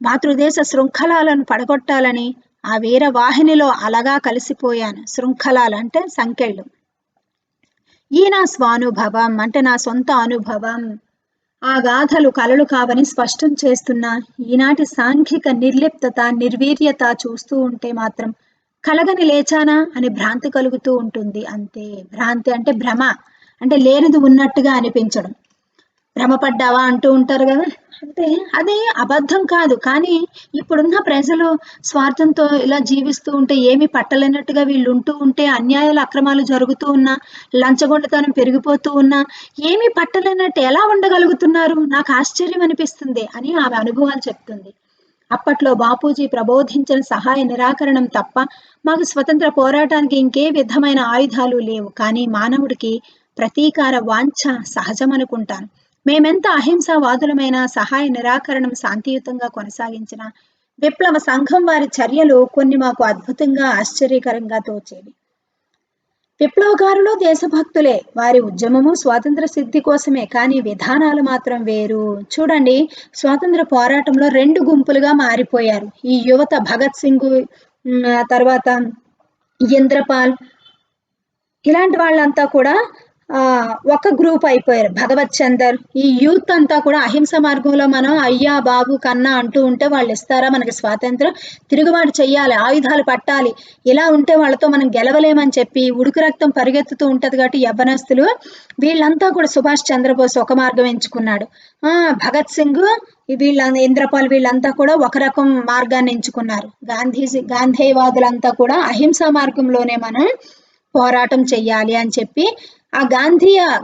A: మాతృదేశ శృంఖలాలను పడగొట్టాలని ఆ వీర వాహినిలో అలగా కలిసిపోయాను. శృంఖలాలు అంటే సంకెళ్ళు. ఈ నా స్వానుభవం అంటే నా సొంత అనుభవం. ఆ గాథలు కలలు కావని స్పష్టం చేస్తున్న ఈనాటి సాంఘిక నిర్లిప్తత, నిర్వీర్యత చూస్తూ ఉంటే మాత్రం కలగని లేచానా అని భ్రాంతి కలుగుతూ ఉంటుంది. అంతే. భ్రాంతి అంటే భ్రమ, అంటే లేనిది ఉన్నట్టుగా అనిపించడం. భ్రమపడ్డావా అంటూ ఉంటారు కదా, అంటే అది అబద్ధం కాదు. కానీ ఇప్పుడున్న ప్రజలు స్వార్థంతో ఇలా జీవిస్తూ ఉంటే, ఏమి పట్టలేనట్టుగా వీళ్ళు ఉంటూ ఉంటే, అన్యాయాలు అక్రమాలు జరుగుతూ ఉన్నా, లంచగొండతనం పెరిగిపోతూ ఉన్నా ఏమి పట్టలేనట్టు ఎలా ఉండగలుగుతున్నారు? నాకు ఆశ్చర్యం అనిపిస్తుంది అని ఆమె అనుభవాలు చెప్తుంది. అప్పట్లో బాపూజీ ప్రబోధించిన సహాయ నిరాకరణం తప్ప మాకు స్వతంత్ర పోరాటానికి ఇంకే విధమైన ఆయుధాలు లేవు. కానీ మానవుడికి ప్రతీకార వాంఛ సహజం అనుకుంటాను. మేమెంత అహింసావాదులమైన సహాయ నిరాకరణం శాంతియుతంగా కొనసాగించిన విప్లవ సంఘం వారి చర్యలు కొన్ని మాకు అద్భుతంగా, ఆశ్చర్యకరంగా తోచేవి. విప్లవకారులు దేశభక్తులే, వారి ఉద్యమము స్వాతంత్ర సిద్ధి కోసమే, కానీ విధానాలు మాత్రం వేరు. చూడండి, స్వాతంత్ర పోరాటంలో రెండు గుంపులుగా మారిపోయారు ఈ యువత. భగత్ సింగ్, తర్వాత ఇంద్రపాల్, ఇలాంటి వాళ్ళంతా కూడా ఒక గ్రూప్ అయిపోయారు. భగవత్ చందర్, ఈ యూత్ అంతా కూడా అహింస మార్గంలో మనం అయ్యా బాబు కన్నా అంటూ ఉంటే వాళ్ళు ఇస్తారా మనకి స్వాతంత్రం, తిరుగుబాటు చెయ్యాలి, ఆయుధాలు పట్టాలి, ఇలా ఉంటే వాళ్ళతో మనం గెలవలేమని చెప్పి ఉడుకు రక్తం పరిగెత్తుతూ ఉంటది. కాబట్టి యవ్వనస్తులు వీళ్ళంతా కూడా, సుభాష్ చంద్రబోస్ ఒక మార్గం ఎంచుకున్నాడు, భగత్ సింగ్, వీళ్ళ ఇంద్రపాల్ వీళ్ళంతా కూడా ఒక రకం మార్గాన్ని ఎంచుకున్నారు. గాంధీవాదులంతా కూడా అహింసా మార్గంలోనే మనం పోరాటం చెయ్యాలి అని చెప్పి ఆ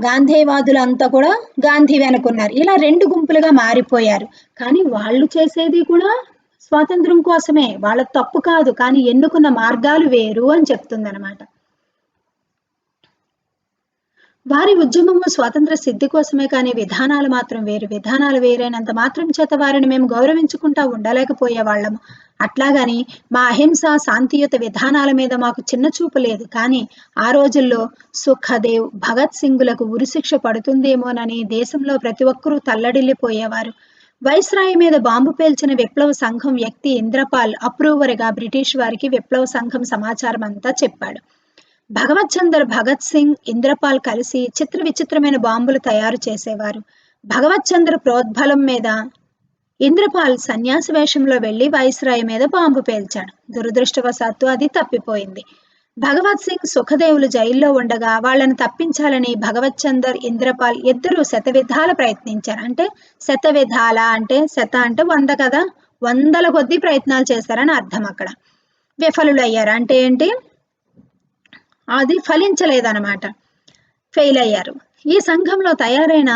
A: గాంధీవాదులంతా కూడా గాంధీ వెనుకున్నారు. ఇలా రెండు గుంపులుగా మారిపోయారు. కానీ వాళ్ళు చేసేది కూడా స్వాతంత్రం కోసమే, వాళ్ళ తప్పు కాదు, కానీ ఎన్నుకున్న మార్గాలు వేరు అని చెప్తుంది అనమాట. వారి ఉద్యమము స్వాతంత్ర సిద్ధి కోసమే, కానీ విధానాలు మాత్రం వేరు. విధానాలు వేరైనంత మాత్రం చేత వారిని మేము గౌరవించుకుంటా ఉండలేకపోయే వాళ్ళము. అట్లాగని మా అహింస శాంతియుత విధానాల మీద మాకు చిన్న చూపు లేదు. కానీ ఆ రోజుల్లో సుఖదేవ్, భగత్ సింగులకు ఉరిశిక్ష పడుతుందేమోనని దేశంలో ప్రతి ఒక్కరూ తల్లడిల్లిపోయేవారు. వైస్రాయి మీద బాంబు పేల్చిన విప్లవ సంఘం వ్యక్తి ఇంద్రపాల్ అప్రూవర్గా బ్రిటిష్ వారికి విప్లవ సంఘం సమాచారం అంతా చెప్పాడు. భగవత్ చందర్, భగత్ సింగ్, ఇంద్రపాల్ కలిసి చిత్ర విచిత్రమైన బాంబులు తయారు చేసేవారు. భగవత్ చంద్ర ప్రోద్బలం మీద ఇంద్రపాల్ సన్యాసి వేషంలో వెళ్లి వైస్రాయ్ మీద బాంబు పేల్చాడు. దురదృష్టవశాత్తు అది తప్పిపోయింది. భగవత్ సింగ్, సుఖదేవులు జైల్లో ఉండగా వాళ్ళని తప్పించాలని భగవత్ చందర్, ఇంద్రపాల్ ఇద్దరూ శతవిధాల ప్రయత్నించారు. అంటే శతవిధాల అంటే శత అంటే 100 కదా, 100ల కొద్దీ ప్రయత్నాలు చేశారని అర్థం. అక్కడ విఫలులయ్యారు. అంటే ఏంటి, అది ఫలించలేదన్నమాట, ఫెయిల్ అయ్యారు. ఈ సంఘంలో తయారైన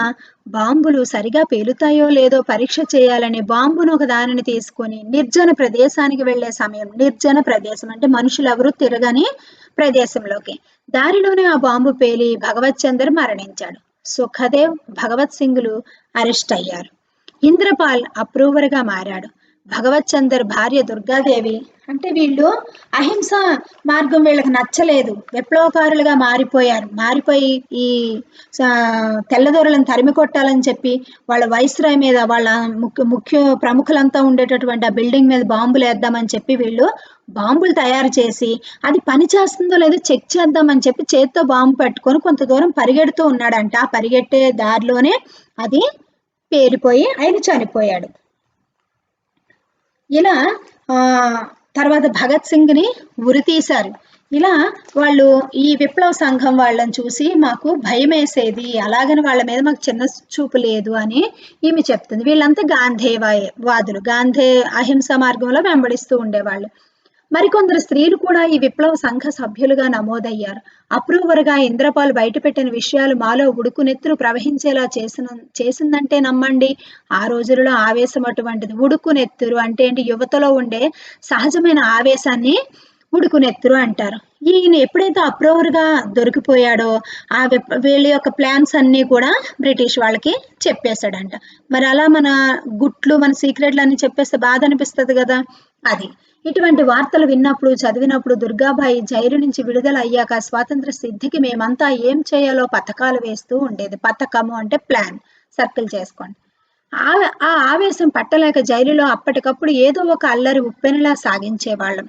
A: బాంబులు సరిగా పేలుతాయో లేదో పరీక్ష చేయాలని బాంబును ఒక దానిని తీసుకొని నిర్జన ప్రదేశానికి వెళ్లే సమయం, నిర్జన ప్రదేశం అంటే మనుషులు ఎవరు తిరగని ప్రదేశంలోకి, దారిలోనే ఆ బాంబు పేలి భగవత్ చందర్ మరణించాడు. సుఖదేవ్, భగవత్ సింగులు అరెస్ట్ అయ్యారు. ఇంద్రపాల్ అప్రూవర్గా మారాడు. భగవత్ చందర్ భార్య దుర్గాదేవి, అంటే వీళ్ళు అహింస మార్గం వీళ్ళకి నచ్చలేదు, విప్లవకారులుగా మారిపోయి ఈ తెల్లదొరలను తరిమి కొట్టాలని చెప్పి వాళ్ళ వైస్రాయ్ మీద, వాళ్ళ ముఖ్య ప్రముఖులంతా ఉండేటటువంటి ఆ బిల్డింగ్ మీద బాంబులు వేద్దామని చెప్పి వీళ్ళు బాంబులు తయారు చేసి అది పని చేస్తుందో లేదో చెక్ చేద్దామని చెప్పి చేత్తో బాంబు పెట్టుకొని కొంత దూరం పరిగెడుతూ ఉన్నాడంట. ఆ పరిగెట్టే దారిలోనే అది పేలిపోయి ఆయన చనిపోయాడు. ఇలా తర్వాత భగత్ సింగ్ని ఉరి తీశారు. ఇలా వాళ్ళు ఈ విప్లవ సంఘం వాళ్ళని చూసి మాకు భయం వేసేది, అలాగని వాళ్ళ మీద మాకు చిన్న చూపు లేదు అని ఈమె చెప్తుంది. వీళ్ళంతా గాంధీవాదులు, గాంధీ అహింస మార్గంలో వెంబడిస్తూ ఉండేవాళ్ళు. మరికొందరు స్త్రీలు కూడా ఈ విప్లవ సంఘ సభ్యులుగా నమోదయ్యారు. అప్రూవర్గా ఇంద్రపాల్ బయటపెట్టిన విషయాలు మాలో ఉడుకునెత్తురు ప్రవహించేలా చేసిందంటే నమ్మండి. ఆ రోజులలో ఆవేశం అటువంటిది. ఉడుకునెత్తురు అంటే ఏంటి, యువతలో ఉండే సహజమైన ఆవేశాన్ని ఉడుకునెత్తురు అంటారు. ఈయన ఎప్పుడైతే అప్రూవర్గా దొరికిపోయాడో వీళ్ళ యొక్క ప్లాన్స్ అన్నీ కూడా బ్రిటిష్ వాళ్ళకి చెప్పేశాడంట. మరి అలా మన గుట్లు, మన సీక్రెట్లు అన్ని చెప్పేస్తే బాధ అనిపిస్తుంది కదా. అది ఇటువంటి వార్తలు విన్నప్పుడు, చదివినప్పుడు దుర్గాబాయి జైలు నుంచి విడుదల అయ్యాక స్వాతంత్ర సిద్ధికి మేమంతా ఏం చేయాలో పథకాలు వేస్తూ ఉండేది. పథకము అంటే ప్లాన్, సర్కిల్ చేసుకోండి. ఆ ఆవేశం పట్టలేక జైలులో అప్పటికప్పుడు ఏదో ఒక అల్లరి ఉప్పెనలా సాగించేవాళ్ళం.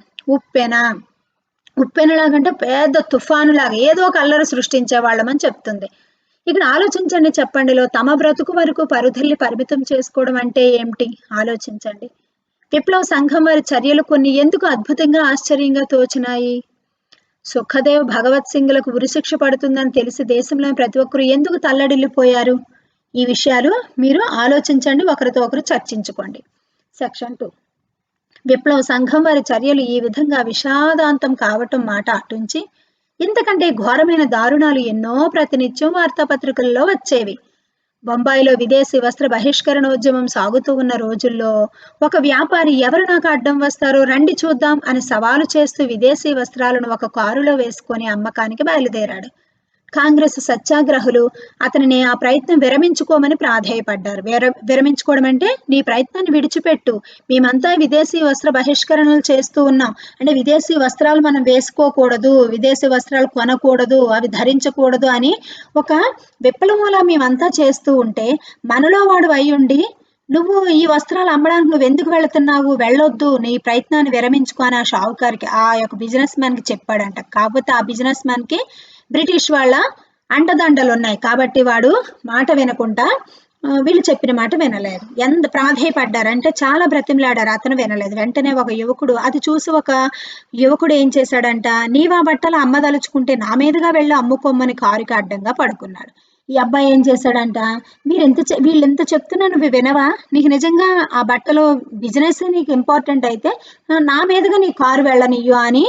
A: ఉప్పెనలాగంటే పెద్ద తుఫానులాగా ఏదో ఒక అల్లరి సృష్టించేవాళ్ళం అని చెప్తుంది. ఇక్కడ ఆలోచించండి, చెప్పండిలో తమ బ్రతుకు వరకు పరుధల్లి పరిమితం చేసుకోవడం అంటే ఏమిటి ఆలోచించండి. విప్లవ సంఘం వారి చర్యలు కొన్ని ఎందుకు అద్భుతంగా ఆశ్చర్యంగా తోచినాయి. సుఖదేవ్, భగవత్ సింగ్లకు ఉరిశిక్ష పడుతుందని తెలిసి దేశంలోని ప్రతి ఒక్కరు ఎందుకు తల్లడిల్లిపోయారు. ఈ విషయాలు మీరు ఆలోచించండి, ఒకరితో ఒకరు చర్చించుకోండి. సెక్షన్ 2. విప్లవ సంఘం వారి చర్యలు ఈ విధంగా విషాదాంతం కావటం మాట అటుంచి, ఇంతకంటే ఘోరమైన దారుణాలు ఎన్నో ప్రతినిత్యం వార్తాపత్రికల్లో వచ్చేవి. బొంబాయిలో విదేశీ వస్త్ర బహిష్కరణోద్యమం సాగుతూ ఉన్న రోజుల్లో ఒక వ్యాపారి ఎవరు నాకు అడ్డం వస్తారో రండి చూద్దాం అని సవాలు చేస్తూ విదేశీ వస్త్రాలను ఒక కారులో వేసుకొని అమ్మకానికి బయలుదేరాడు. కాంగ్రెస్ సత్యాగ్రహులు అతనిని ఆ ప్రయత్నం విరమించుకోమని ప్రాధేయపడ్డారు. విరమించుకోవడం అంటే నీ ప్రయత్నాన్ని విడిచిపెట్టు, మేమంతా విదేశీ వస్త్ర బహిష్కరణలు చేస్తూ ఉన్నాం, అంటే విదేశీ వస్త్రాలు మనం వేసుకోకూడదు, విదేశీ వస్త్రాలు కొనకూడదు, అవి ధరించకూడదు అని ఒక విప్లవంలా మేమంతా చేస్తూ ఉంటే మనలో వాడు అయ్యుండి నువ్వు ఈ వస్త్రాలు అమ్మడానికి నువ్వు ఎందుకు వెళుతున్నావు, వెళ్ళొద్దు, నీ ప్రయత్నాన్ని విరమించుకో అని ఆ షావుకారికి ఆ యొక్క బిజినెస్ మ్యాన్ కి చెప్పాడంట. కాకపోతే ఆ బిజినెస్ మ్యాన్ కి బ్రిటిష్ వాళ్ళ అండదండలు ఉన్నాయి కాబట్టి వాడు మాట వినకుండా వీళ్ళు చెప్పిన మాట వినలేదు. ఎంత ప్రాధేయపడ్డారంటే చాలా బ్రతిమలాడారు, అతను వినలేదు. వెంటనే ఒక యువకుడు అది చూసి ఒక యువకుడు ఏం చేశాడంట, నీవా బట్టలు అమ్మదలుచుకుంటే నా మీదుగా వెళ్ళి అమ్ముకోమని కారుకి అడ్డంగా పడుకున్నాడు. ఈ అబ్బాయి ఏం చేశాడంట, వీళ్ళు ఎంత చెప్తున్నా నువ్వు వినవా, నీకు నిజంగా ఆ బట్టలో బిజినెస్ నీకు ఇంపార్టెంట్ అయితే నా మీదుగా నీ కారు వెళ్ళనియ్యు అని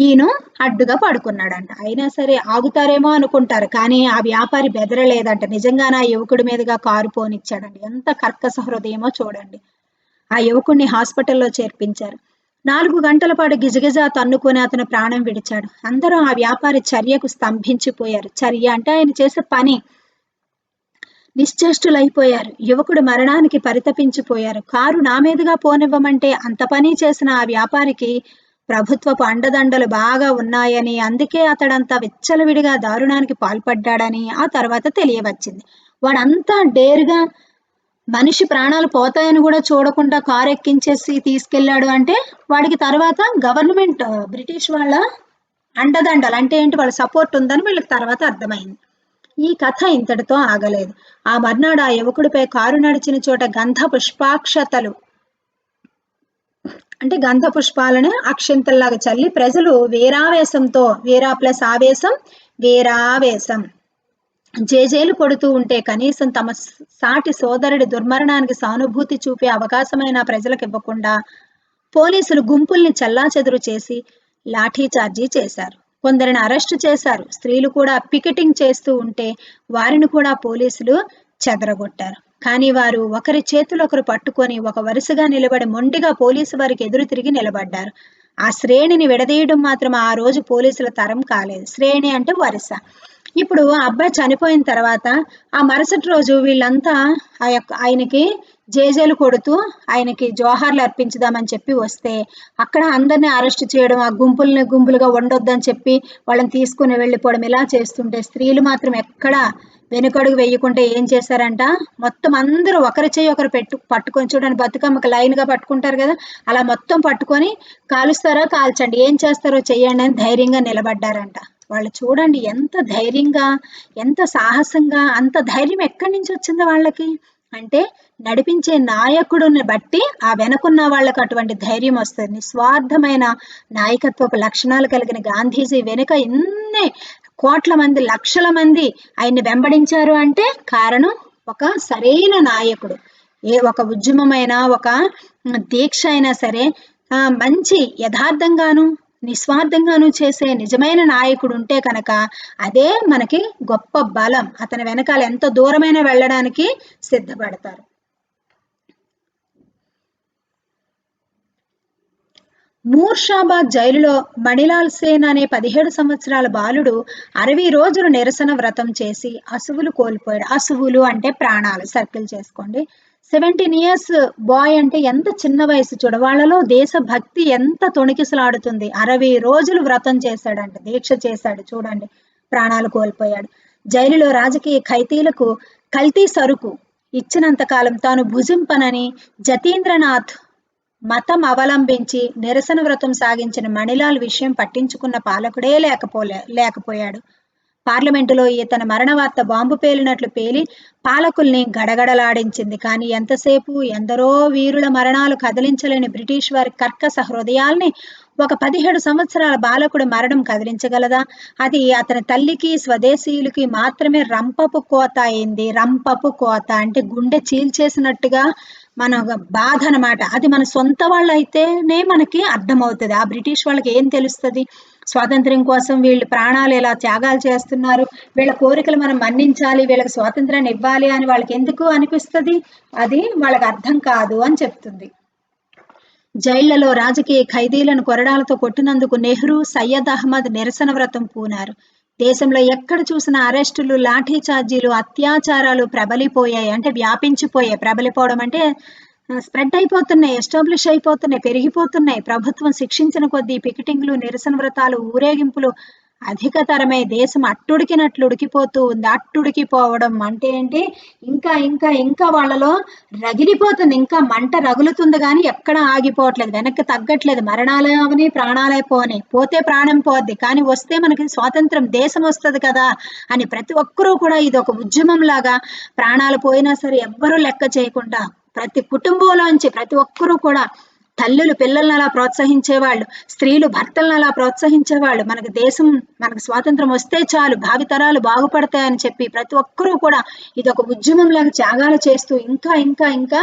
A: ఈయన అడ్డుగా పడుకున్నాడంట. అయినా సరే ఆగుతారేమో అనుకుంటారు, కానీ ఆ వ్యాపారి బెదరలేదంట, నిజంగా నా యువకుడి మీదుగా కారు పోనిచ్చాడండి. ఎంత కర్కశ హృదయమో చూడండి. ఆ యువకుడిని హాస్పిటల్లో చేర్పించారు. 4 గంటల పాటు గిజగిజ తన్నుకొని అతను ప్రాణం విడిచాడు. అందరూ ఆ వ్యాపారి చర్యకు స్తంభించిపోయారు. చర్య అంటే ఆయన చేసే పని. నిశ్చేష్టులైపోయారు. యువకుడు మరణానికి పరితపించిపోయారు. కారు నా మీదుగా పోనివ్వమంటే అంత పని చేసిన ఆ వ్యాపారికి ప్రభుత్వపు అండదండలు బాగా ఉన్నాయని, అందుకే అతడంతా విచ్చలవిడిగా దారుణానికి పాల్పడ్డాడని ఆ తర్వాత తెలియవచ్చింది. వాడంతా డేరుగా మనిషి ప్రాణాలు పోతాయని కూడా చూడకుండా కారు ఎక్కించేసి తీసుకెళ్లాడు అంటే వాడికి తర్వాత గవర్నమెంట్ బ్రిటిష్ వాళ్ళ అండదండలు అంటే ఏంటి, వాళ్ళ సపోర్ట్ ఉందని వీళ్ళకి తర్వాత అర్థమైంది. ఈ కథ ఇంతటితో ఆగలేదు. ఆ మర్నాడు ఆ యువకుడిపై కారు నడిచిన చోట గంధ పుష్పాక్షతలు అంటే గంధ పుష్పాలను అక్షింతల్లాగా చల్లి ప్రజలు వీరావేశంతో, వీరా ప్లస్ ఆవేశం, వీరావేశం జేజేలు కొడుతూ ఉంటే కనీసం తమ సాటి సోదరుడి దుర్మరణానికి సానుభూతి చూపే అవకాశమైన ప్రజలకు ఇవ్వకుండా పోలీసులు గుంపుల్ని చెల్లాచెదురు చేసి లాఠీ చార్జీ చేశారు. కొందరిని అరెస్టు చేశారు. స్త్రీలు కూడా పికెటింగ్ చేస్తూ ఉంటే వారిని కూడా పోలీసులు చెదరగొట్టారు. కానీ వారు ఒకరి చేతులు ఒకరు పట్టుకొని ఒక వరుసగా నిలబడి మొండిగా పోలీసు వారికి ఎదురు తిరిగి నిలబడ్డారు. ఆ శ్రేణిని విడదీయడం మాత్రం ఆ రోజు పోలీసుల తరం కాలేదు. శ్రేణి అంటే వరుస. ఇప్పుడు ఆ అబ్బాయి చనిపోయిన తర్వాత ఆ మరుసటి రోజు వీళ్ళంతా ఆయనకి జేజేలు కొడుతూ ఆయనకి జోహార్లు అర్పించుదామని చెప్పి వస్తే అక్కడ అందరినీ అరెస్ట్ చేయడం, ఆ గుంపుల్ని గుంపులుగా ఉండొద్దని చెప్పి వాళ్ళని తీసుకుని వెళ్ళిపోవడం ఇలా చేస్తుంటే స్త్రీలు మాత్రం ఎక్కడ వెనుకడుగు వేయకుంటే ఏం చేశారంట, మొత్తం అందరూ ఒకరి చేయి ఒకరు పట్టుకొని చూడండి, బతుకమ్మకి లైన్గా పట్టుకుంటారు కదా, అలా మొత్తం పట్టుకొని కాలుస్తారా కాల్చండి, ఏం చేస్తారో చెయ్యండి అని ధైర్యంగా నిలబడ్డారంట. వాళ్ళు చూడండి ఎంత ధైర్యంగా, ఎంత సాహసంగా, అంత ధైర్యం ఎక్కడి నుంచి వచ్చిందో వాళ్ళకి అంటే నడిపించే నాయకుడిని బట్టి ఆ వెనకున్న వాళ్ళకు అటువంటి ధైర్యం వస్తుంది. నిస్వార్థమైన నాయకత్వపు లక్షణాలు కలిగిన గాంధీజీ వెనుక ఎన్ని కోట్ల మంది, లక్షల మంది ఆయన్ని వెంబడించారు అంటే కారణం ఒక సరైన నాయకుడు. ఏ ఒక ఉద్యమమైనా ఒక దీక్ష అయినా సరే మంచి యథార్థంగాను నిస్వార్థంగాను చేసే నిజమైన నాయకుడు ఉంటే కనుక అదే మనకి గొప్ప బలం. అతని వెనకాల ఎంత దూరమైనా వెళ్ళడానికి సిద్ధపడతారు. మూర్షాబాద్ జైలులో మణిలాల్ సేన్ అనే 17 సంవత్సరాల బాలుడు 60 రోజులు నిరసన వ్రతం చేసి అసువులు కోల్పోయాడు. అసువులు అంటే ప్రాణాలు, సర్కిల్ చేసుకోండి. 17 years బాయ్ అంటే ఎంత చిన్న వయసు చూడ, వాళ్ళలో దేశభక్తి ఎంత తొణికిసలాడుతుంది. 60 రోజులు వ్రతం చేశాడంట, దీక్ష చేశాడు చూడండి, ప్రాణాలు కోల్పోయాడు. జైలులో రాజకీయ ఖైదీలకు కల్తీ సరుకు ఇచ్చినంతకాలం తాను భుజింపనని జతీంద్రనాథ్ మతం అవలంబించి నిరసన వ్రతం సాగించిన మణిలాల్ విషయం పట్టించుకున్న పాలకుడే లేకపోయాడు. పార్లమెంటులో తన మరణ వార్త బాంబు పేలినట్లు పేలి పాలకుల్ని గడగడలాడించింది. కానీ ఎంతసేపు ఎందరో వీరుల మరణాలు కదిలించలేని బ్రిటిష్ వారి కర్కశ హృదయాల్ని ఒక 17 సంవత్సరాల బాలకుడి మరణం కదిలించగలదా? అది అతని తల్లికి స్వదేశీయులకి మాత్రమే రంపపు కోత అయింది. రంపపు కోత అంటే గుండె చీల్చేసినట్టుగా మన బాధ అనమాట. అది మన సొంత వాళ్ళు అయితేనే మనకి అర్థమవుతుంది. ఆ బ్రిటిష్ వాళ్ళకి ఏం తెలుస్తుంది, స్వాతంత్ర్యం కోసం వీళ్ళు ప్రాణాలు ఎలా త్యాగాలు చేస్తున్నారు, వీళ్ళ కోరికలు మనం మన్నించాలి, వీళ్ళకి స్వాతంత్రాన్ని ఇవ్వాలి అని వాళ్ళకి ఎందుకు అనిపిస్తుంది, అది వాళ్ళకి అర్థం కాదు అని చెప్తుంది. జైళ్లలో రాజకీయ ఖైదీలను కొరడాలతో కొట్టినందుకు నెహ్రూ, సయ్యద్ అహ్మద్ నిరసన వ్రతం పూనారు. దేశంలో ఎక్కడ చూసినా అరెస్టులు, లాఠీ చార్జీలు, అత్యాచారాలు ప్రబలిపోయాయి. అంటే వ్యాపించిపోయాయి. ప్రబలిపోవడం అంటే స్ప్రెడ్ అయిపోతున్నాయి, ఎస్టాబ్లిష్ అయిపోతున్నాయి, పెరిగిపోతున్నాయి. ప్రభుత్వం శిక్షించిన కొద్దీ పికెటింగ్లు, నిరసన వ్రతాలు, ఊరేగింపులు అధికతరమై దేశం అట్టుడికినట్లు ఉడికిపోతూ ఉంది. అట్టుడికిపోవడం అంటే ఏంటి? ఇంకా ఇంకా ఇంకా వాళ్ళలో రగిలిపోతుంది. ఇంకా మంట రగులుతుంది కానీ ఎక్కడ ఆగిపోవట్లేదు, వెనక్కి తగ్గట్లేదు. మరణాలే అవని, ప్రాణాలే పోని. పోతే ప్రాణం పోద్ది, కానీ వస్తే మనకి స్వాతంత్రం, దేశం వస్తుంది కదా అని ప్రతి ఒక్కరూ కూడా ఇది ఒక ఉద్యమం లాగా ప్రాణాలు పోయినా సరే ఎవ్వరూ లెక్క చేయకుండా ప్రతి కుటుంబంలోంచి ప్రతి ఒక్కరూ కూడా తల్లులు పిల్లల్ని అలా ప్రోత్సహించేవాళ్ళు, స్త్రీలు భర్తలను అలా ప్రోత్సహించేవాళ్ళు. మనకు దేశం, మనకు స్వాతంత్రం వస్తే చాలు, భావితరాలు బాగుపడతాయని చెప్పి ప్రతి ఒక్కరూ కూడా ఇది ఒక ఉద్యమం లాగా త్యాగాలు చేస్తూ ఇంకా ఇంకా ఇంకా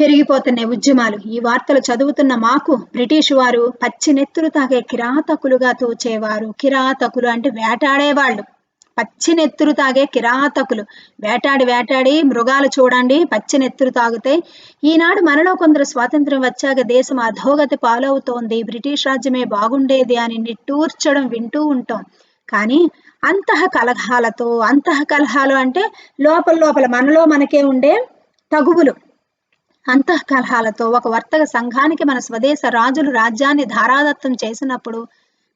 A: పెరిగిపోతున్నాయి ఉద్యమాలు. ఈ వార్తలు చదువుతున్న మాకు బ్రిటిష్ వారు పచ్చి నెత్తులు తాగే కిరాతకులుగా తోచేవారు. కిరాతకులు అంటే వేటాడేవాళ్ళు, పచ్చి నెత్తురు తాగే కిరాతకులు. వేటాడి వేటాడి మృగాలు చూడండి పచ్చి నెత్తురు తాగుతాయి. ఈనాడు మనలో కొందరు స్వాతంత్రం వచ్చాక దేశం అధోగతి పాలవుతోంది, బ్రిటిష్ రాజ్యమే బాగుండేది అని నిట్టూర్చడం వింటూ ఉంటాం. కానీ అంతఃకలహాలు అంటే లోపల లోపల మనలో మనకే ఉండే తగువులు, అంతఃకలహాలతో ఒక వర్తక సంఘానికి మన స్వదేశ రాజులు రాజ్యాన్ని ధారాదత్తం చేసినప్పుడు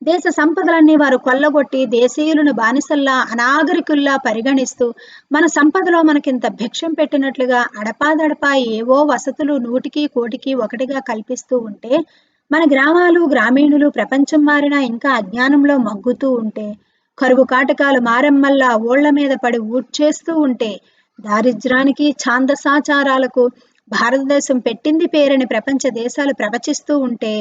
A: దేశ సంపదలన్నీ వారు కొల్లగొట్టి దేశీయులను బానిసల్లా, అనాగరికుల్లా పరిగణిస్తూ మన సంపదలో మనకింత భిక్షం పెట్టినట్లుగా అడపాదడపా ఏవో వసతులు నూటికి కోటికి ఒకటిగా కల్పిస్తూ ఉంటే, మన గ్రామాలు గ్రామీణులు ప్రపంచం మారినా ఇంకా అజ్ఞానంలో మగ్గుతూ ఉంటే, కరువు కాటకాలు మారెమ్మల్లా ఊళ్ల మీద పడి ఊడ్చేస్తూ ఉంటే, దారిద్ర్యానికి ఛాందసాచారాలకు భారతదేశం పెట్టింది పేరని ప్రపంచ దేశాలు ప్రవచిస్తూ ఉంటే,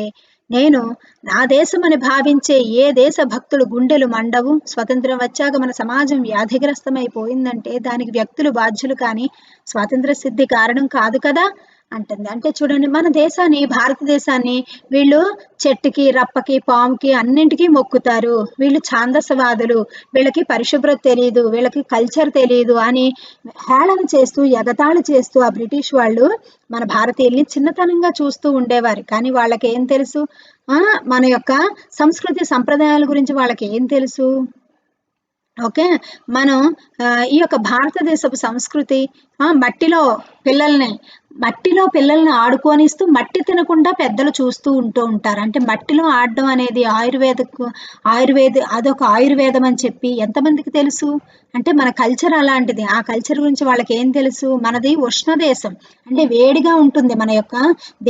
A: నేను నా దేశం అని భావించే ఏ దేశ భక్తులు గుండెలు మండవు? స్వతంత్రం వచ్చాక మన సమాజం వ్యాధిగ్రస్తమైపోయిందంటే దానికి వ్యక్తులు బాధ్యులు కానీ స్వాతంత్ర సిద్ధి కారణం కాదు కదా అంటుంది. అంటే చూడండి, మన దేశాన్ని, భారతదేశాన్ని వీళ్ళు చెట్టుకి రప్పకి పాముకి అన్నింటికీ మొక్కుతారు, వీళ్ళు ఛాందసవాదులు, వీళ్ళకి పరిశుభ్రత తెలియదు, వీళ్ళకి కల్చర్ తెలియదు అని హేళన చేస్తూ ఎగతాళి చేస్తూ ఆ బ్రిటిష్ వాళ్ళు మన భారతీయుల్ని చిన్నతనంగా చూస్తూ ఉండేవారు. కానీ వాళ్ళకి ఏం తెలుసు? మన యొక్క సంస్కృతి సంప్రదాయాల గురించి వాళ్ళకి ఏం తెలుసు? ఓకే, మనం ఈ యొక్క భారతదేశపు సంస్కృతి మట్టిలో పిల్లల్ని ఆడుకోనిస్తూ మట్టి తినకుండా పెద్దలు చూస్తూ ఉంటారు. అంటే మట్టిలో ఆడడం అనేది అదొక ఆయుర్వేదం అని చెప్పి ఎంతమందికి తెలుసు? అంటే మన కల్చర్ అలాంటిది. ఆ కల్చర్ గురించి వాళ్ళకి ఏం తెలుసు? మనది ఉష్ణ దేశం, అంటే వేడిగా ఉంటుంది. మన యొక్క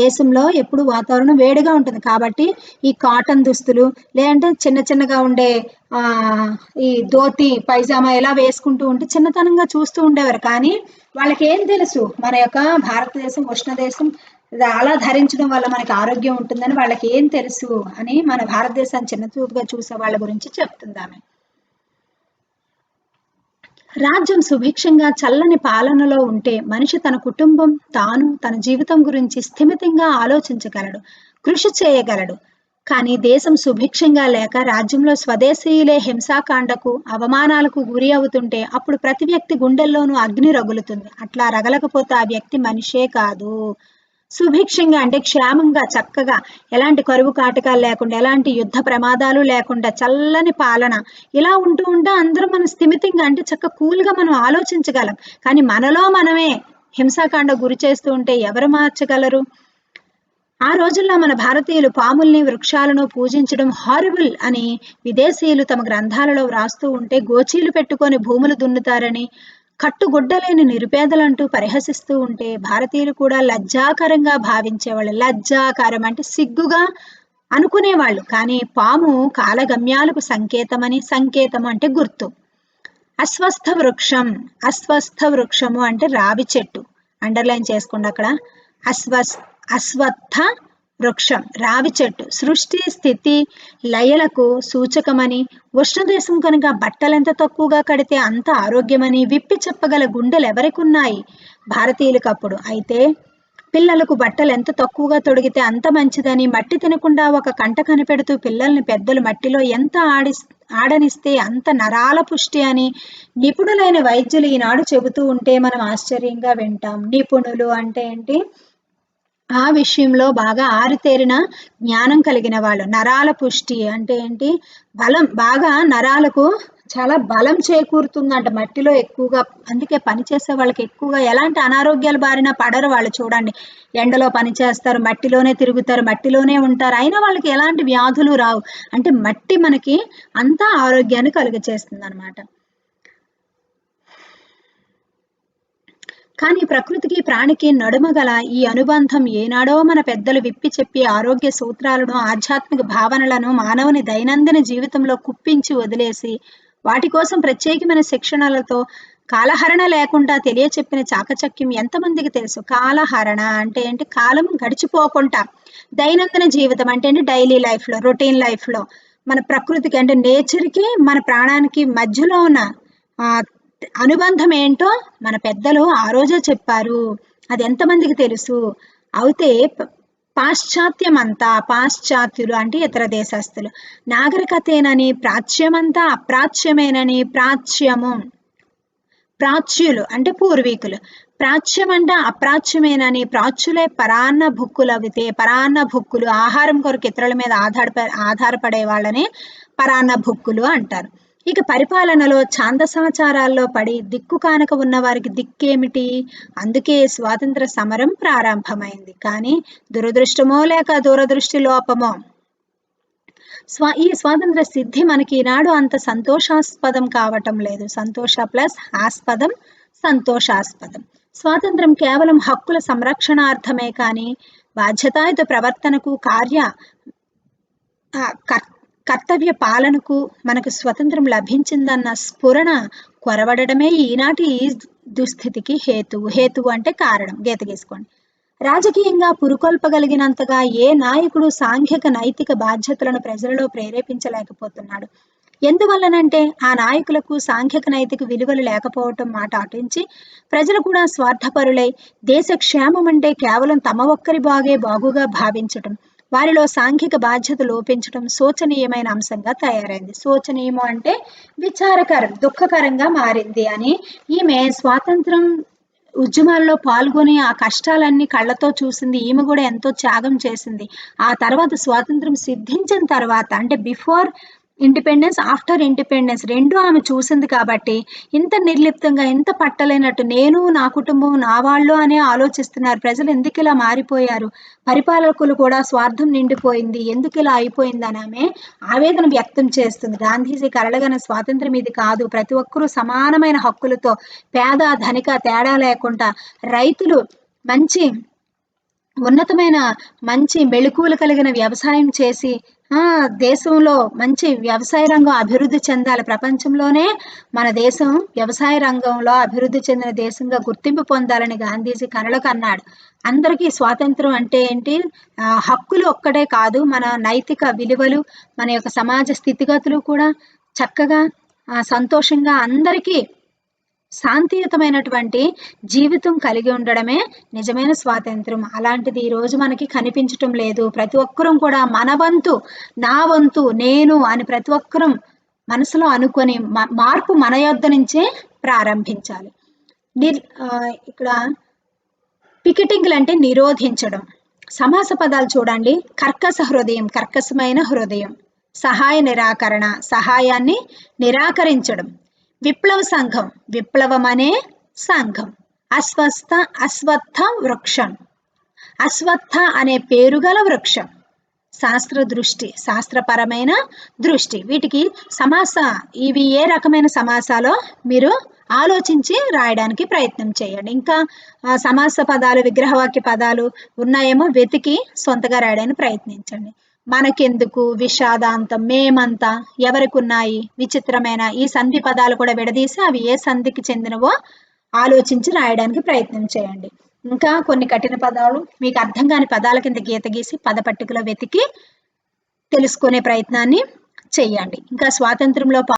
A: దేశంలో ఎప్పుడు వాతావరణం వేడిగా ఉంటుంది కాబట్టి ఈ కాటన్ దుస్తులు, లేదంటే చిన్న చిన్నగా ఉండే ఈ ధోతి పైజామా ఇలా వేసుకుంటూ ఉంటే చిన్నతనంగా చూస్తూ ఉండేవారు. కానీ వాళ్ళకి ఏం తెలుసు? మన యొక్క భారతదేశం ఉష్ణ దేశం, అలా ధరించడం వల్ల మనకి ఆరోగ్యం ఉంటుందని వాళ్ళకి ఏం తెలుసు అని మన భారతదేశాన్ని చిన్న చూపుగా చూసే వాళ్ళ గురించి చెప్తుందామె. రాజ్యం సుభిక్షంగా చల్లని పాలనలో ఉంటే మనిషి తన కుటుంబం, తాను, తన జీవితం గురించి స్థిమితంగా ఆలోచించగలడు, కృషి చేయగలడు. కానీ దేశం సుభిక్షంగా లేక రాజ్యంలో స్వదేశీయులే హింసాకాండకు, అవమానాలకు గురి అవుతుంటే అప్పుడు ప్రతి వ్యక్తి గుండెల్లోనూ అగ్ని రగులుతుంది. అట్లా రగలకపోతే ఆ వ్యక్తి మనిషే కాదు. సుభిక్షంగా అంటే క్షేమంగా, చక్కగా, ఎలాంటి కరువు కాటకాలు లేకుండా, ఎలాంటి యుద్ధ ప్రమాదాలు లేకుండా చల్లని పాలన ఇలా ఉంటూ ఉంటే అందరూ మనం స్థిమితంగా, అంటే చక్క కూల్గా మనం ఆలోచించగలం. కానీ మనలో మనమే హింసాకాండ గురి చేస్తూ ఉంటే ఎవరు మార్చగలరు? ఆ రోజుల్లో మన భారతీయులు పాముల్ని, వృక్షాలను పూజించడం హారిబుల్ అని విదేశీయులు తమ గ్రంథాలలో వ్రాస్తూ ఉంటే, గోచీలు పెట్టుకొని భూములు దున్నుతారని, కట్టుగుడ్డలేని నిరుపేదలంటూ పరిహసిస్తూ ఉంటే భారతీయులు కూడా లజ్జాకరంగా భావించేవాళ్ళు. లజ్జాకరం అంటే సిగ్గుగా అనుకునేవాళ్ళు. కానీ పాము కాలగమ్యాలకు సంకేతం అంటే గుర్తు. అస్వస్థ వృక్షము అంటే రావి చెట్టు. అండర్లైన్ చేసుకోండి అక్కడ. అశ్వత్థ వృక్షం, రావి చెట్టు సృష్టి స్థితి లయలకు సూచకమని, ఉష్ణదేశం కనుక బట్టలెంత తక్కువగా కడితే అంత ఆరోగ్యమని విప్పి చెప్పగల గుండెలు ఎవరికున్నాయి భారతీయులకు అప్పుడు? అయితే పిల్లలకు బట్టలు ఎంత తక్కువగా తొడిగితే అంత మంచిదని, మట్టి తినకుండా ఒక కంట కనిపెడుతూ పిల్లల్ని పెద్దలు మట్టిలో ఎంత ఆడనిస్తే అంత నరాల పుష్టి అని నిపుణులైన వైద్యులు ఈనాడు చెబుతూ ఉంటే మనం ఆశ్చర్యంగా వింటాం. నిపుణులు అంటే ఏంటి? ఆ విషయంలో బాగా ఆరితేరిన జ్ఞానం కలిగిన వాళ్ళు. నరాల పుష్టి అంటే ఏంటి? బలం బాగా నరాలకు చాలా బలం చేకూరుతుందంట మట్టిలో ఎక్కువగా. అందుకే పని చేసే వాళ్ళకి ఎక్కువగా ఎలాంటి అనారోగ్యాల బారిన పడరు వాళ్ళు చూడండి. ఎండలో పని చేస్తారు, మట్టిలోనే తిరుగుతారు, మట్టిలోనే ఉంటారు. అయినా వాళ్ళకి ఎలాంటి వ్యాధులు రావు. అంటే మట్టి మనకి అంతా ఆరోగ్యాన్ని కలుగచేస్తుందనమాట. కానీ ప్రకృతికి ప్రాణికి నడుమ గల ఈ అనుబంధం ఏనాడో మన పెద్దలు విప్పి చెప్పి ఆరోగ్య సూత్రాలను ఆధ్యాత్మిక భావనలను మానవుని దైనందిన జీవితంలో కుప్పించి వదిలేసి వాటి కోసం ప్రత్యేకమైన శిక్షణలతో కాలహరణ లేకుండా తెలియచెప్పిన చాకచక్యం ఎంతమందికి తెలుసు? కాలహరణ అంటే ఏంటి? కాలం గడిచిపోకుండా దైనందిన జీవితం అంటే ఏంటి? డైలీ లైఫ్లో, రొటీన్ లైఫ్లో మన ప్రకృతికి అంటే నేచర్కి మన ప్రాణానికి మధ్యలో ఉన్న ఆ అనుబంధం ఏంటో మన పెద్దలు ఆ రోజే చెప్పారు. అది ఎంతమందికి తెలుసు? అయితే పాశ్చాత్యమంతా, పాశ్చాత్యులు అంటే ఇతర దేశస్థులు, నాగరికతేనని, ప్రాచ్యమంతా అప్రాచ్యమేనని, ప్రాచ్యులు అంటే పూర్వీకులు, ప్రాచ్యం అంటే అప్రాచ్యమేనని, ప్రాచ్యులే పరాన్న భుక్కులవితే, పరాన్న భుక్కులు ఆహారం కొరకు ఇతరుల మీద ఆధారపడే వాళ్ళని పరాన్న భుక్కులు అంటారు. ఇక పరిపాలనలో ఛాందసాచారాల్లో పడి దిక్కు కానక ఉన్న వారికి దిక్కేమిటి? అందుకే స్వాతంత్ర సమరం ప్రారంభమైంది. కానీ దురదృష్టమో లేక దూరదృష్టి లోపమో ఈ స్వాతంత్ర సిద్ధి మనకి ఈనాడు అంత సంతోషాస్పదం కావటం లేదు. సంతోష ప్లస్ ఆస్పదం, సంతోషాస్పదం. స్వాతంత్రం కేవలం హక్కుల సంరక్షణార్థమే కానీ బాధ్యతాయుత ప్రవర్తనకు కర్తవ్య పాలనకు మనకు స్వతంత్రం లభించిందన్న స్ఫురణ కొరవడమే ఈనాటి దుస్థితికి హేతువు అంటే కారణం. గీత గీసుకోండి. రాజకీయంగా పురుకొల్పగలిగినంతగా ఏ నాయకుడు సాంఘిక నైతిక బాధ్యతలను ప్రజలలో ప్రేరేపించలేకపోతున్నాడు. ఎందువల్లనంటే ఆ నాయకులకు సాంఘిక నైతిక విలువలు లేకపోవటం మాట అటుంచి ప్రజలు కూడా స్వార్థపరులై దేశ క్షేమం అంటే కేవలం తమ ఒక్కరి బాగుగా భావించటం, వారిలో సాంఘిక బాధ్యత లోపించటం శోచనీయమైన అంశంగా తయారైంది. శోచనీయము అంటే విచారకరం, దుఃఖకరంగా మారింది అని ఈమె స్వాతంత్రం ఉద్యమాల్లో పాల్గొని ఆ కష్టాలన్నీ కళ్ళతో చూసింది. ఈమె కూడా ఎంతో త్యాగం చేసింది. ఆ తర్వాత స్వాతంత్రం సిద్ధించిన తర్వాత అంటే బిఫోర్ ఇండిపెండెన్స్, ఆఫ్టర్ ఇండిపెండెన్స్ రెండు ఆమె చూసింది కాబట్టి ఇంత నిర్లిప్తంగా, ఇంత పట్టలేనట్టు నేను, నా కుటుంబం, నా వాళ్ళు అనే ఆలోచిస్తున్నారు. ప్రజలు ఎందుకు ఇలా మారిపోయారు? పరిపాలకులు కూడా స్వార్థం నిండిపోయింది, ఎందుకు ఇలా అయిపోయిందని ఆమె ఆవేదన వ్యక్తం చేస్తుంది. గాంధీజీ కలలుగన్న స్వాతంత్రం ఇది కాదు. ప్రతి ఒక్కరూ సమానమైన హక్కులతో, పేద ధనిక తేడా లేకుండా, రైతులు మంచి ఉన్నతమైన మంచి మెళకువలు కలిగిన వ్యవసాయం చేసి దేశంలో మంచి వ్యవసాయ రంగం అభివృద్ధి చెందాలి. ప్రపంచంలోనే మన దేశం వ్యవసాయ రంగంలో అభివృద్ధి చెందిన దేశంగా గుర్తింపు పొందాలని గాంధీజీ కలలు కన్నాడు. అందరికీ స్వాతంత్రం అంటే ఏంటి? హక్కులు ఒక్కటే కాదు, మన నైతిక విలువలు, మన యొక్క సమాజ స్థితిగతులు కూడా చక్కగా సంతోషంగా అందరికీ శాంతియుతమైనటువంటి జీవితం కలిగి ఉండడమే నిజమైన స్వాతంత్రం. అలాంటిది ఈ రోజు మనకి కనిపించటం లేదు. ప్రతి ఒక్కరూ కూడా మన వంతు, నా వంతు, నేను అని ప్రతి ఒక్కరూ మనసులో అనుకొని మార్పు మన యొద్ద నుంచే ప్రారంభించాలి. ఇక్కడ పికెటింగ్లు అంటే నిరోధించడం. సమాస పదాలు చూడండి. కర్కశ హృదయం, కర్కశమైన హృదయం. సహాయ నిరాకరణ, సహాయాన్ని నిరాకరించడం. విప్లవ సంఘం, విప్లవం అనే సంఘం. అశ్వత్థ వృక్షం, అశ్వత్థ అనే పేరు గల వృక్షం. శాస్త్ర దృష్టి, శాస్త్రపరమైన దృష్టి. వీటికి ఇవి ఏ రకమైన సమాసాలో మీరు ఆలోచించి రాయడానికి ప్రయత్నం చేయండి. ఇంకా సమాస పదాలు, విగ్రహవాక్య పదాలు ఉన్నాయేమో వెతికి సొంతగా రాయడానికి ప్రయత్నించండి. మనకెందుకు, విషాదాంతం, మేమంతా, ఎవరికి ఉన్నాయి, విచిత్రమైన ఈ సంధి పదాలు కూడా విడదీసి అవి ఏ సంధికి చెందినవో ఆలోచించి రాయడానికి ప్రయత్నం చేయండి. ఇంకా కొన్ని కఠిన పదాలు, మీకు అర్థం కాని పదాల కింద గీత గీసి పదపట్టికలో వెతికి తెలుసుకునే ప్రయత్నాన్ని చేయండి. ఇంకా స్వాతంత్రంలో